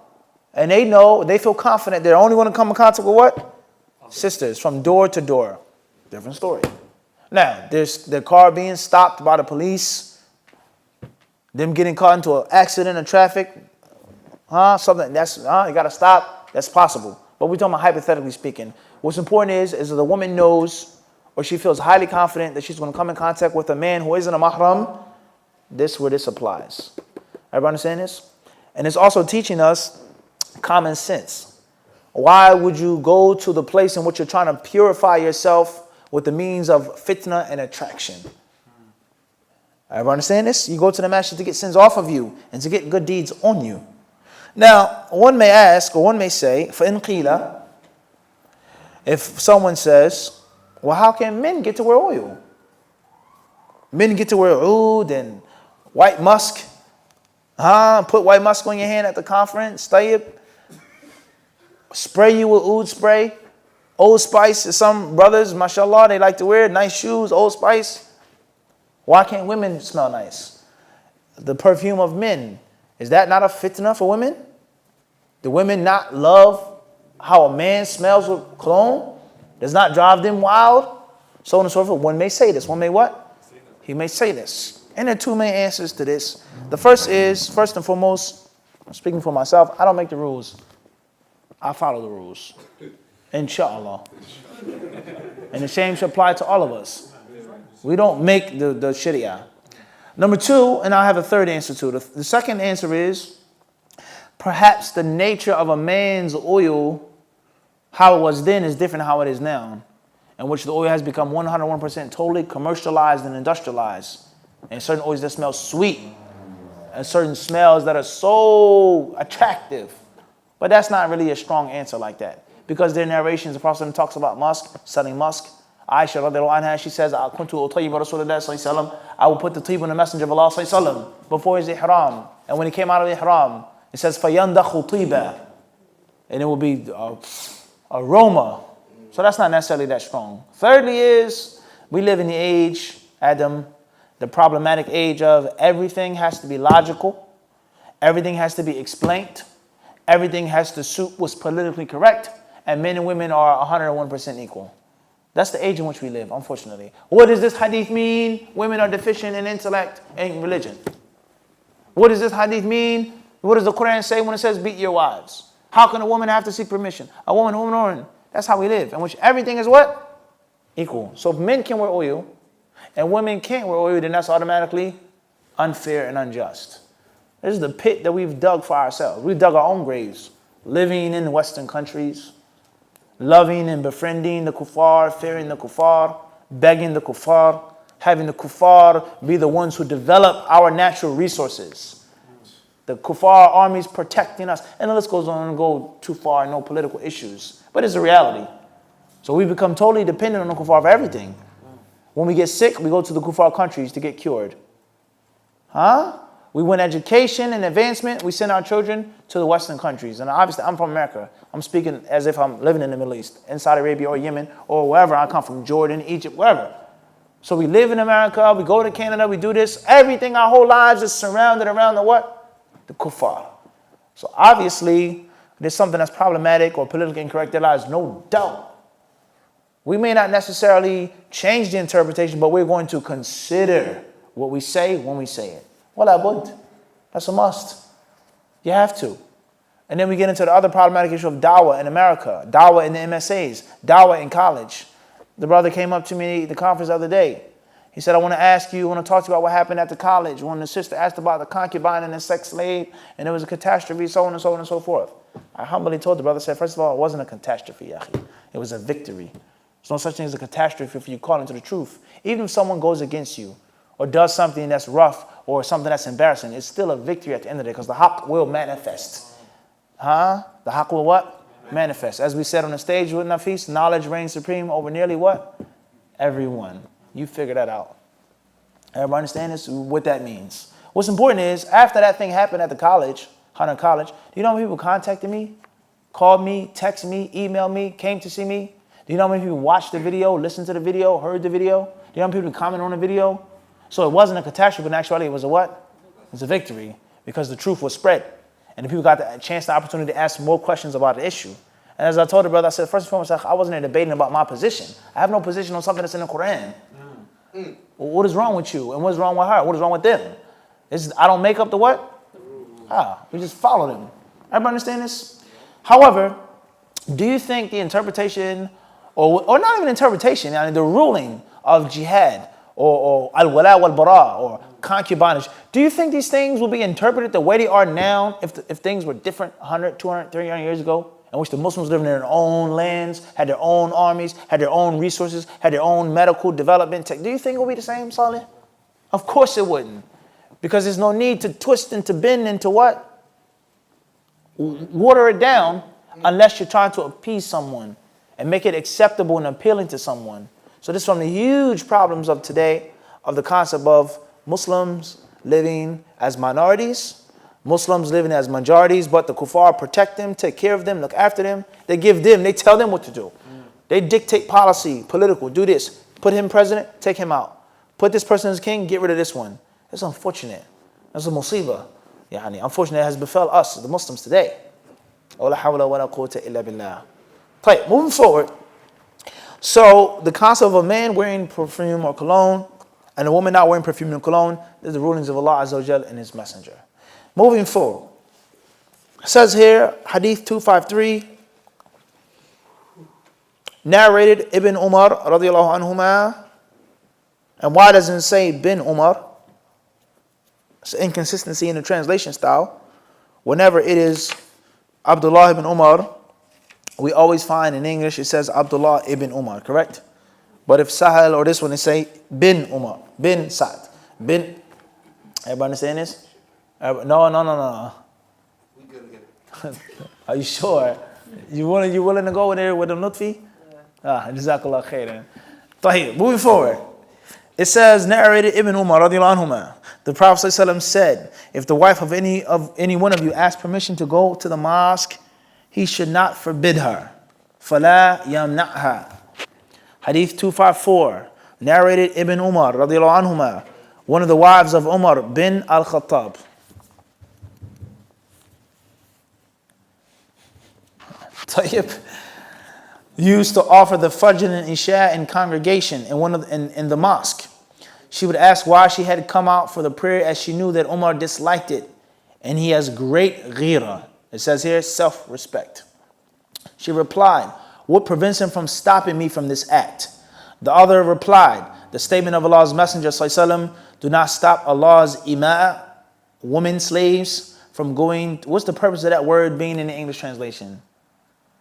And they feel confident they're only going to come in contact with what? Sisters, from door to door. Different story. Now, there's the car being stopped by the police, them getting caught into an accident in traffic, something that's, you got to stop. That's possible. But we're talking about hypothetically speaking. What's important is that the woman knows or she feels highly confident that she's going to come in contact with a man who isn't a mahram. This is where this applies. Everybody understand this? And it's also teaching us common sense. Why would you go to the place in which you're trying to purify yourself with the means of fitna and attraction? Everybody understand this? You go to the masjid to get sins off of you and to get good deeds on you. Now, one may ask, or one may say, فَإِنْ قِيلَ, if someone says, well, how can men get to wear oil? Men get to wear oud and white musk. Put white musk on your hand at the conference. Tayyib. Spray you with oud spray. Old Spice. Some brothers, mashallah, they like to wear nice shoes, Old Spice. Why can't women smell nice? The perfume of men. Is that not a fitna for women? Do women not love how a man smells with cologne? Does not drive them wild? So on and so forth. One may say this. One may what? He may say this. And there are 2 main answers to this. The first is, first and foremost, speaking for myself, I don't make the rules. I follow the rules. Inshallah. And the same should apply to all of us. We don't make the sharia. Number 2, and I have a third answer to it. The second answer is, perhaps the nature of a man's oil, how it was then is different than how it is now, in which the oil has become 101% totally commercialized and industrialized. And certain oils that smell sweet, and certain smells that are so attractive. But that's not really a strong answer like that. Because there are narrations, the Prophet talks about musk, selling musk. Aisha radiallahu anha, she says, Kuntu utayyibu Rasulullah sallallahu alaihi wasallam, I will put the tayyib on the Messenger of Allah sallallahu alaihi wasallam before his ihram. And when he came out of the ihram, it says, فَيَنْدَخُ طِيبًا, and it will be aroma. So that's not necessarily that strong. Thirdly is, we live in the age, Adam, the problematic age of everything has to be logical, everything has to be explained, everything has to suit what's politically correct, and men and women are 101% equal. That's the age in which we live, unfortunately. What does this hadith mean? Women are deficient in intellect and religion. What does this hadith mean? What does the Quran say when it says beat your wives? How can a woman have to seek permission? A woman. That's how we live, in which everything is what? Equal. So if men can wear oil and women can't wear oil, then that's automatically unfair and unjust. This is the pit that we've dug for ourselves. We've dug our own graves, living in Western countries, loving and befriending the kuffar, fearing the kuffar, begging the kuffar, having the kuffar be the ones who develop our natural resources. The kuffar armies protecting us. And the list goes on and go too far, no political issues. But it's a reality. So we become totally dependent on the kuffar for everything. When we get sick, we go to the kuffar countries to get cured. We want education and advancement, we send our children to the Western countries. And obviously, I'm from America. I'm speaking as if I'm living in the Middle East, in Saudi Arabia or Yemen, or wherever I come from, Jordan, Egypt, wherever. So we live in America, we go to Canada, we do this. Everything, our whole lives is surrounded around the what? The kuffar. So obviously, there's something that's problematic or politically incorrect. There lies no doubt. We may not necessarily change the interpretation, but we're going to consider what we say when we say it. Wala bud. That's a must. You have to. And then we get into the other problematic issue of dawah in America, dawah in the MSAs, dawah in college. The brother came up to me at the conference the other day. He said, I want to talk to you about what happened at the college when the sister asked about the concubine and the sex slave, and there was a catastrophe, so on and so on and so forth. I humbly told the brother, said, first of all, it wasn't a catastrophe, Yahi. It was a victory. There's no such thing as a catastrophe if you call into the truth. Even if someone goes against you or does something that's rough or something that's embarrassing, it's still a victory at the end of the day because the haqq will manifest. The haqq will what? Manifest. As we said on the stage with Nafis, knowledge reigns supreme over nearly what? Everyone. You figure that out. Everybody understand this? What that means. What's important is, after that thing happened at the college, Hunter College, do you know how many people contacted me, called me, texted me, emailed me, came to see me? Do you know how many people watched the video, listened to the video, heard the video? Do you know how many people commented on the video? So it wasn't a catastrophe, but in actuality it was a what? It was a victory because the truth was spread. And the people got the chance, the opportunity to ask more questions about the issue. And as I told the brother, I said, first and foremost, I wasn't there debating about my position. I have no position on something that's in the Quran. Well, what is wrong with you? And what's wrong with her? What is wrong with them? I don't make up the what? We just follow them. Everybody understand this? However, do you think the interpretation, or not even interpretation, I mean, the ruling of jihad, or al-wala wal-bara, or concubinage, do you think these things will be interpreted the way they are now if things were different 100, 200, 300 years ago? In which the Muslims lived in their own lands, had their own armies, had their own resources, had their own medical development. Do you think it will be the same, Salih? Of course it wouldn't. Because there's no need to twist and to bend and to what? Water it down unless you're trying to appease someone and make it acceptable and appealing to someone. So this is one of the huge problems of today, of the concept of Muslims living as minorities, Muslims living as majorities, but the kuffar protect them, take care of them, look after them. They tell them what to do. They dictate policy, political, do this. Put him president, take him out. Put this person as king, get rid of this one. It's unfortunate. That's a musibah. Unfortunately, it has befell us, the Muslims today. Moving forward. So the concept of a man wearing perfume or cologne and a woman not wearing perfume and cologne is the rulings of Allah Azza wa Jal and His Messenger. Moving forward, it says here, Hadith 253, narrated Ibn Umar radiallahu anhuma. And why doesn't it say bin Umar? It's an inconsistency in the translation style. Whenever it is Abdullah ibn Umar, we always find in English it says Abdullah ibn Umar, correct? But if Sahel or this one, they say bin Umar, bin Sa'd, bin. Everybody understand this? No. We good again. Are you sure? You willing to go in there with the Lutfi? Jazakallah khairan. طيب, moving forward. It says, narrated Ibn Umar radiallahu anhuma, the Prophet ﷺ said, if the wife of any one of you asks permission to go to the mosque, he should not forbid her. فَلَا يَمْنَعْهَا. Hadith 254, narrated Ibn Umar radiallahu anhuma, one of the wives of Umar bin al-Khattab. Tayyib used to offer the Fajr and Isha in congregation in the mosque. She would ask why she had come out for the prayer, as she knew that Umar disliked it and he has great ghira. It says here, self-respect. She replied, what prevents him from stopping me from this act? The other replied, the statement of Allah's Messenger ﷺ, do not stop Allah's ima'a, women slaves, from going. What's the purpose of that word being in the English translation?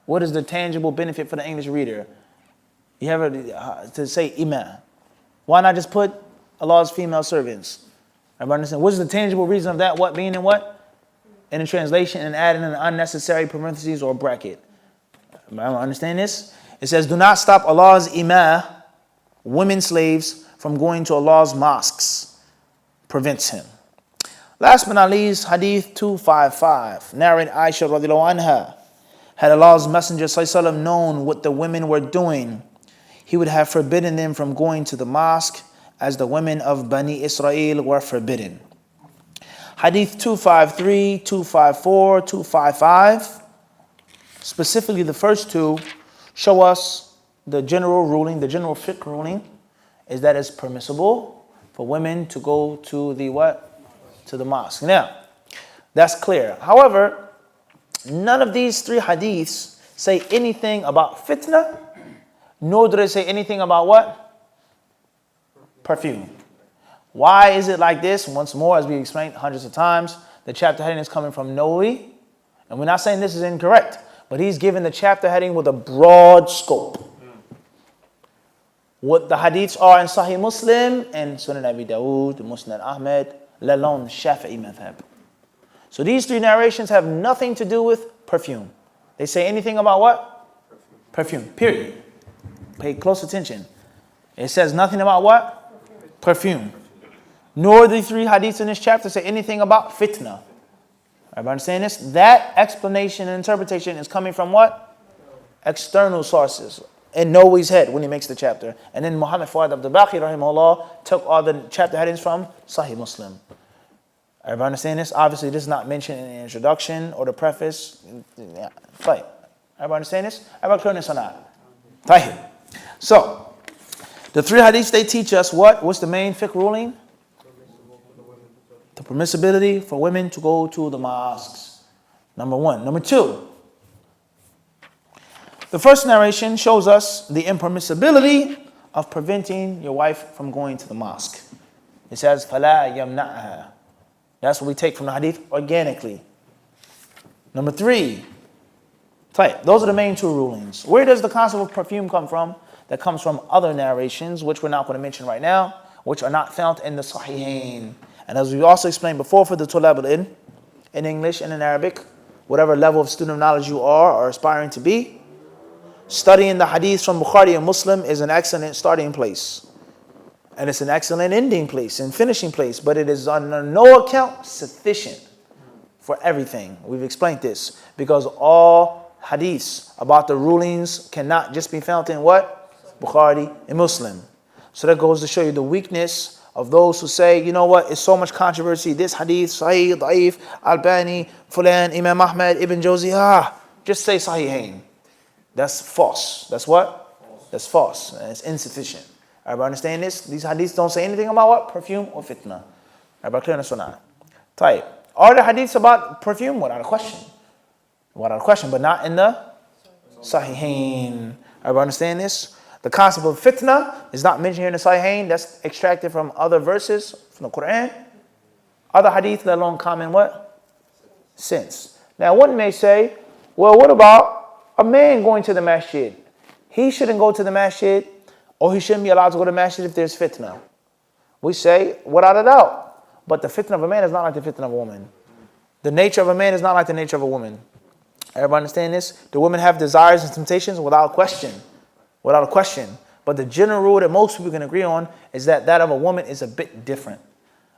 What is the tangible benefit for the English reader? You have to say ima. Why not just put Allah's female servants? Everybody understand? What is the tangible reason of that? What being in what? In the translation, and adding an unnecessary parentheses or bracket. Everybody understand this? It says, do not stop Allah's ima, women slaves, from going to Allah's mosques. Prevents him. Last but not least, Hadith 255. Narrated Aisha radiallahu anha. Had Allah's Messenger ﷺ known what the women were doing, he would have forbidden them from going to the mosque, as the women of Bani Israel were forbidden. Hadith 253, 254, 255. Specifically, the first two show us the general ruling, the general fiqh ruling, is that it's permissible for women to go to the what? To the mosque. Now, that's clear. However, none of these three hadiths say anything about fitna, nor do they say anything about what? Perfume. Why is it like this? Once more, as we explained hundreds of times, the chapter heading is coming from Nawawi, and we're not saying this is incorrect, but he's given the chapter heading with a broad scope. What the hadiths are in Sahih Muslim and Sunan Abi Dawood, Musnad Ahmed, let alone Shafi'i madhab. So these three narrations have nothing to do with perfume. They say anything about what? Perfume, period. Pay close attention. It says nothing about what? Perfume. Nor the three hadiths in this chapter say anything about fitna. Everybody understand this? That explanation and interpretation is coming from what? External sources. In Nawawi's head when he makes the chapter. And then Muhammad Fuad Abdul Baqi rahimahullah took all the chapter headings from Sahih Muslim. Everybody understand this? Obviously, this is not mentioned in the introduction or the preface. Yeah. Fine. Everybody understand this? Everybody clear this or not? Fine. So, the three hadiths, they teach us what? What's the main fiqh ruling? The permissibility for women to go to the mosques. Number one. Number two. The first narration shows us the impermissibility of preventing your wife from going to the mosque. It says, فَلَا يَمْنَعْهَا. That's what we take from the hadith organically. Number three. Those are the main two rulings. Where does the concept of perfume come from? That comes from other narrations, which we're not going to mention right now, which are not found in the Sahihain. And as we also explained before for the Tulab al-Ilm, in English and in Arabic, whatever level of student of knowledge you are or aspiring to be, studying the hadith from Bukhari and Muslim is an excellent starting place. And it's an excellent ending place and finishing place, but it is on no account sufficient for everything. We've explained this because all hadiths about the rulings cannot just be found in what? Bukhari and Muslim. So that goes to show you the weakness of those who say, you know what, it's so much controversy. This hadith, Sahih, Da'if, Albani, Fulan, Imam Ahmad, Ibn Jawzi, just say Sahihain. That's false. That's what? That's false. And it's insufficient. Everybody understand this? These hadiths don't say anything about what? Perfume or fitna. Everybody clear on this or not? Tayyib. Are there hadiths about perfume? Without a question. Without a question, but not in the Sahihain. Everybody understand this? The concept of fitna is not mentioned here in the Sahihain. That's extracted from other verses from the Quran. Other hadith, let alone common what? Sense. Now one may say, well, what about a man going to the masjid? He shouldn't go to the masjid, or he shouldn't be allowed to go to the masjid if there's fitna. We say, without a doubt. But the fitna of a man is not like the fitna of a woman. The nature of a man is not like the nature of a woman. Everybody understand this? Do women have desires and temptations? Without question. Without a question. But the general rule that most people can agree on is that of a woman is a bit different.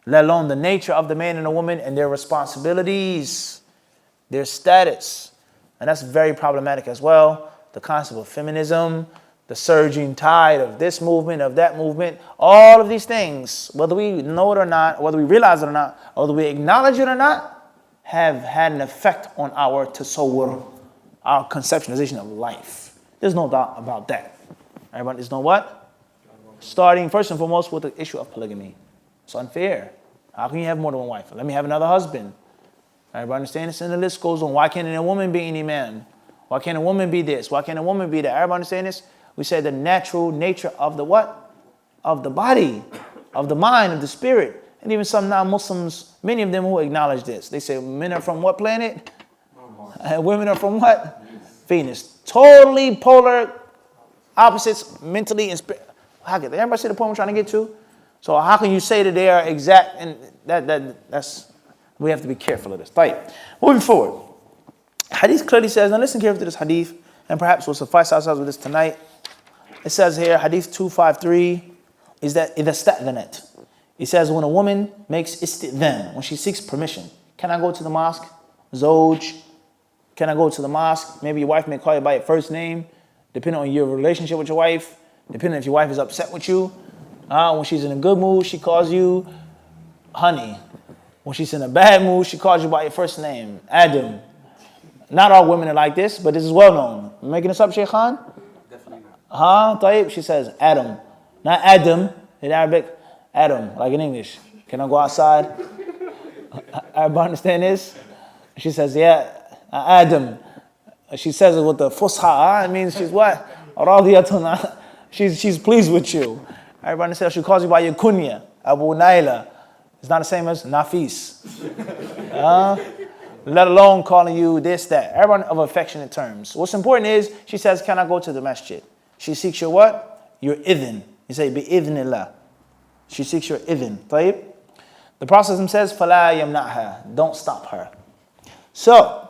Let alone the nature of the man and the woman and their responsibilities, their status. And that's very problematic as well. The concept of feminism, the surging tide of this movement, of that movement, all of these things, whether we know it or not, whether we realize it or not, whether we acknowledge it or not, have had an effect on our tasawwur, our conceptualization of life. There's no doubt about that. Everybody, there's no what? Starting first and foremost with the issue of polygamy. It's unfair. How can you have more than one wife? Let me have another husband. Everybody understand this? And the list goes on. Why can't a woman be any man? Why can't a woman be this? Why can't a woman be that? Everybody understand this? We said the natural nature of the what? Of the body, of the mind, of the spirit. And even some non-Muslims, many of them who acknowledge this. They say men are from what planet? And women are from what? Venus. Totally polar opposites mentally and spirit. How can everybody see the point I'm trying to get to? So how can you say that they are exact? And that's we have to be careful of this. Right. Moving forward. Hadith clearly says, now listen carefully to this hadith, and perhaps we'll suffice ourselves with this tonight. It says here, hadith 253, is that إِذَا اسْتَأْذَنَتْ. It says when a woman makes istidhan, when she seeks permission. Can I go to the mosque? Zoj. Can I go to the mosque? Maybe your wife may call you by your first name, depending on your relationship with your wife, depending if your wife is upset with you. When she's in a good mood, she calls you honey. When she's in a bad mood, she calls you by your first name, Adam. Not all women are like this, but this is well known. I'm making this up, Shaykh Khan? Definitely not. Tayyib? She says Adam. Not Adam in Arabic, Adam, like in English. Can I go outside? Everybody understand this? She says, yeah, Adam. She says it with the fusha. It means she's what? Radiyatun. She's pleased with you. Everybody understand? She calls you by your kunya, Abu Naila. It's not the same as Nafis. Let alone calling you this, that. Everyone of affectionate terms. What's important is, she says, can I go to the masjid? She seeks your what? Your idhin. You say, bi-idhnillah. She seeks your idhin. Tayyib? The Prophet says, فَلَا يَمْنَعْهَا. Don't stop her. So,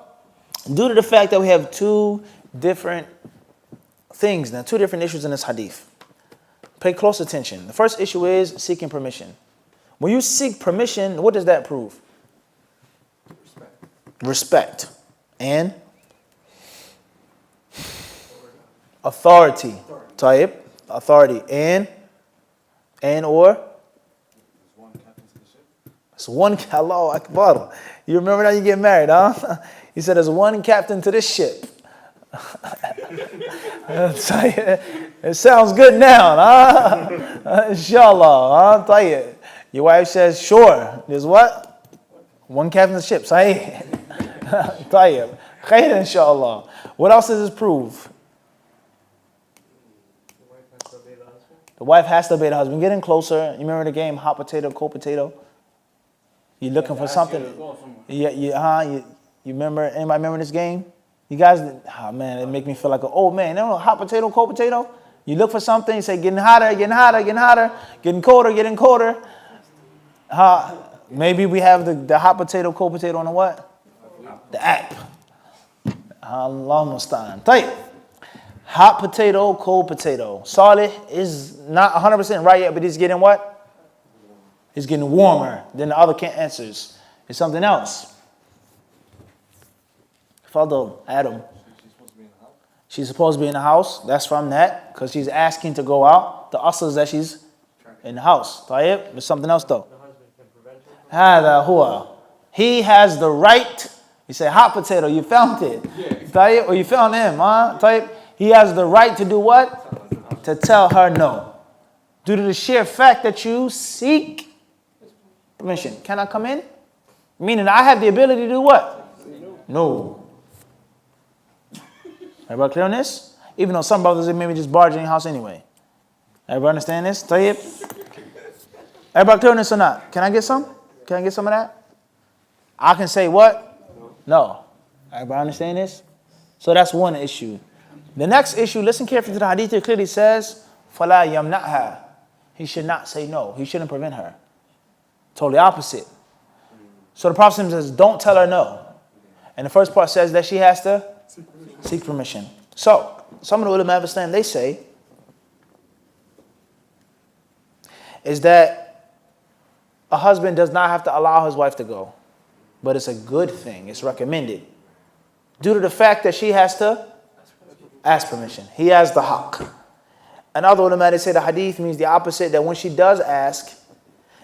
due to the fact that we have two different things now, two different issues in this hadith, pay close attention. The first issue is seeking permission. When you seek permission, what does that prove? Respect and authority. Type authority and or it's one. Allahu Akbar. You remember that you get married, huh? He said there's one captain to this ship. It sounds good now, huh? Inshallah, huh? Your wife says, sure. There's what? One captain to the ship. Sahih. Tayyib. Khair, inshallah. What else does this prove? The wife has to obey the husband. Getting closer. You remember the game, hot potato, cold potato? You're looking for something. You remember, anybody remember this game? You guys, oh man, it make me feel like an old man. You know, hot potato, cold potato? You look for something, you say, getting hotter, getting hotter, getting hotter, getting colder, getting colder. Maybe we have the hot potato, cold potato on the what? The app. Allah Mustaan. Tayyip. Hot potato, cold potato. Salih is not 100% right yet, but he's getting what? He's getting warmer than the other answers. It's something else. Fadl, Adam. She's supposed to be in the house. That's from that, because she's asking to go out. The asl is that she's in the house. Tayyip. There's something else though. Hada huwa. He has the right. You say hot potato, you found it. Tayyip, or you found him, huh? Tayyip. He has the right to do what? To tell her no. Due to the sheer fact that you seek permission. Can I come in? Meaning I have the ability to do what? No. Everybody clear on this? Even though some brothers maybe just barge in your house anyway. Everybody understand this? Tayyip? Everybody clear on this or not? Can I get some? Can I get some of that? I can say what? No. Everybody understand this? So that's one issue. The next issue, listen carefully to the hadith. It clearly says, فَلَا يَمْنَعْهَا. He should not say no. He shouldn't prevent her. Totally opposite. So the Prophet says, don't tell her no. And the first part says that she has to seek permission. So, some of the ulama of Islam, they say is that a husband does not have to allow his wife to go. But it's a good thing. It's recommended. Due to the fact that she has to ask permission. He has the haqq. And other ulama, they say the hadith means the opposite, that when she does ask,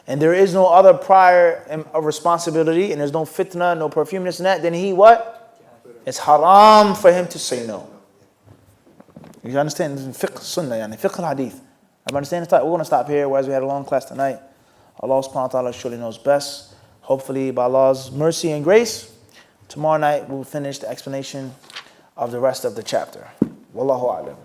and there is no other prior responsibility, and there's no fitna, no perfume, this and that, then he what? It's haram for him to say no. You understand? This is fiqh sunnah, yani fiqh al-hadith. I understand. We're going to stop here, whereas we had a long class tonight. Allah subhanahu wa ta'ala surely knows best. Hopefully, by Allah's mercy and grace, tomorrow night we'll finish the explanation of the rest of the chapter. Wallahu a'lam.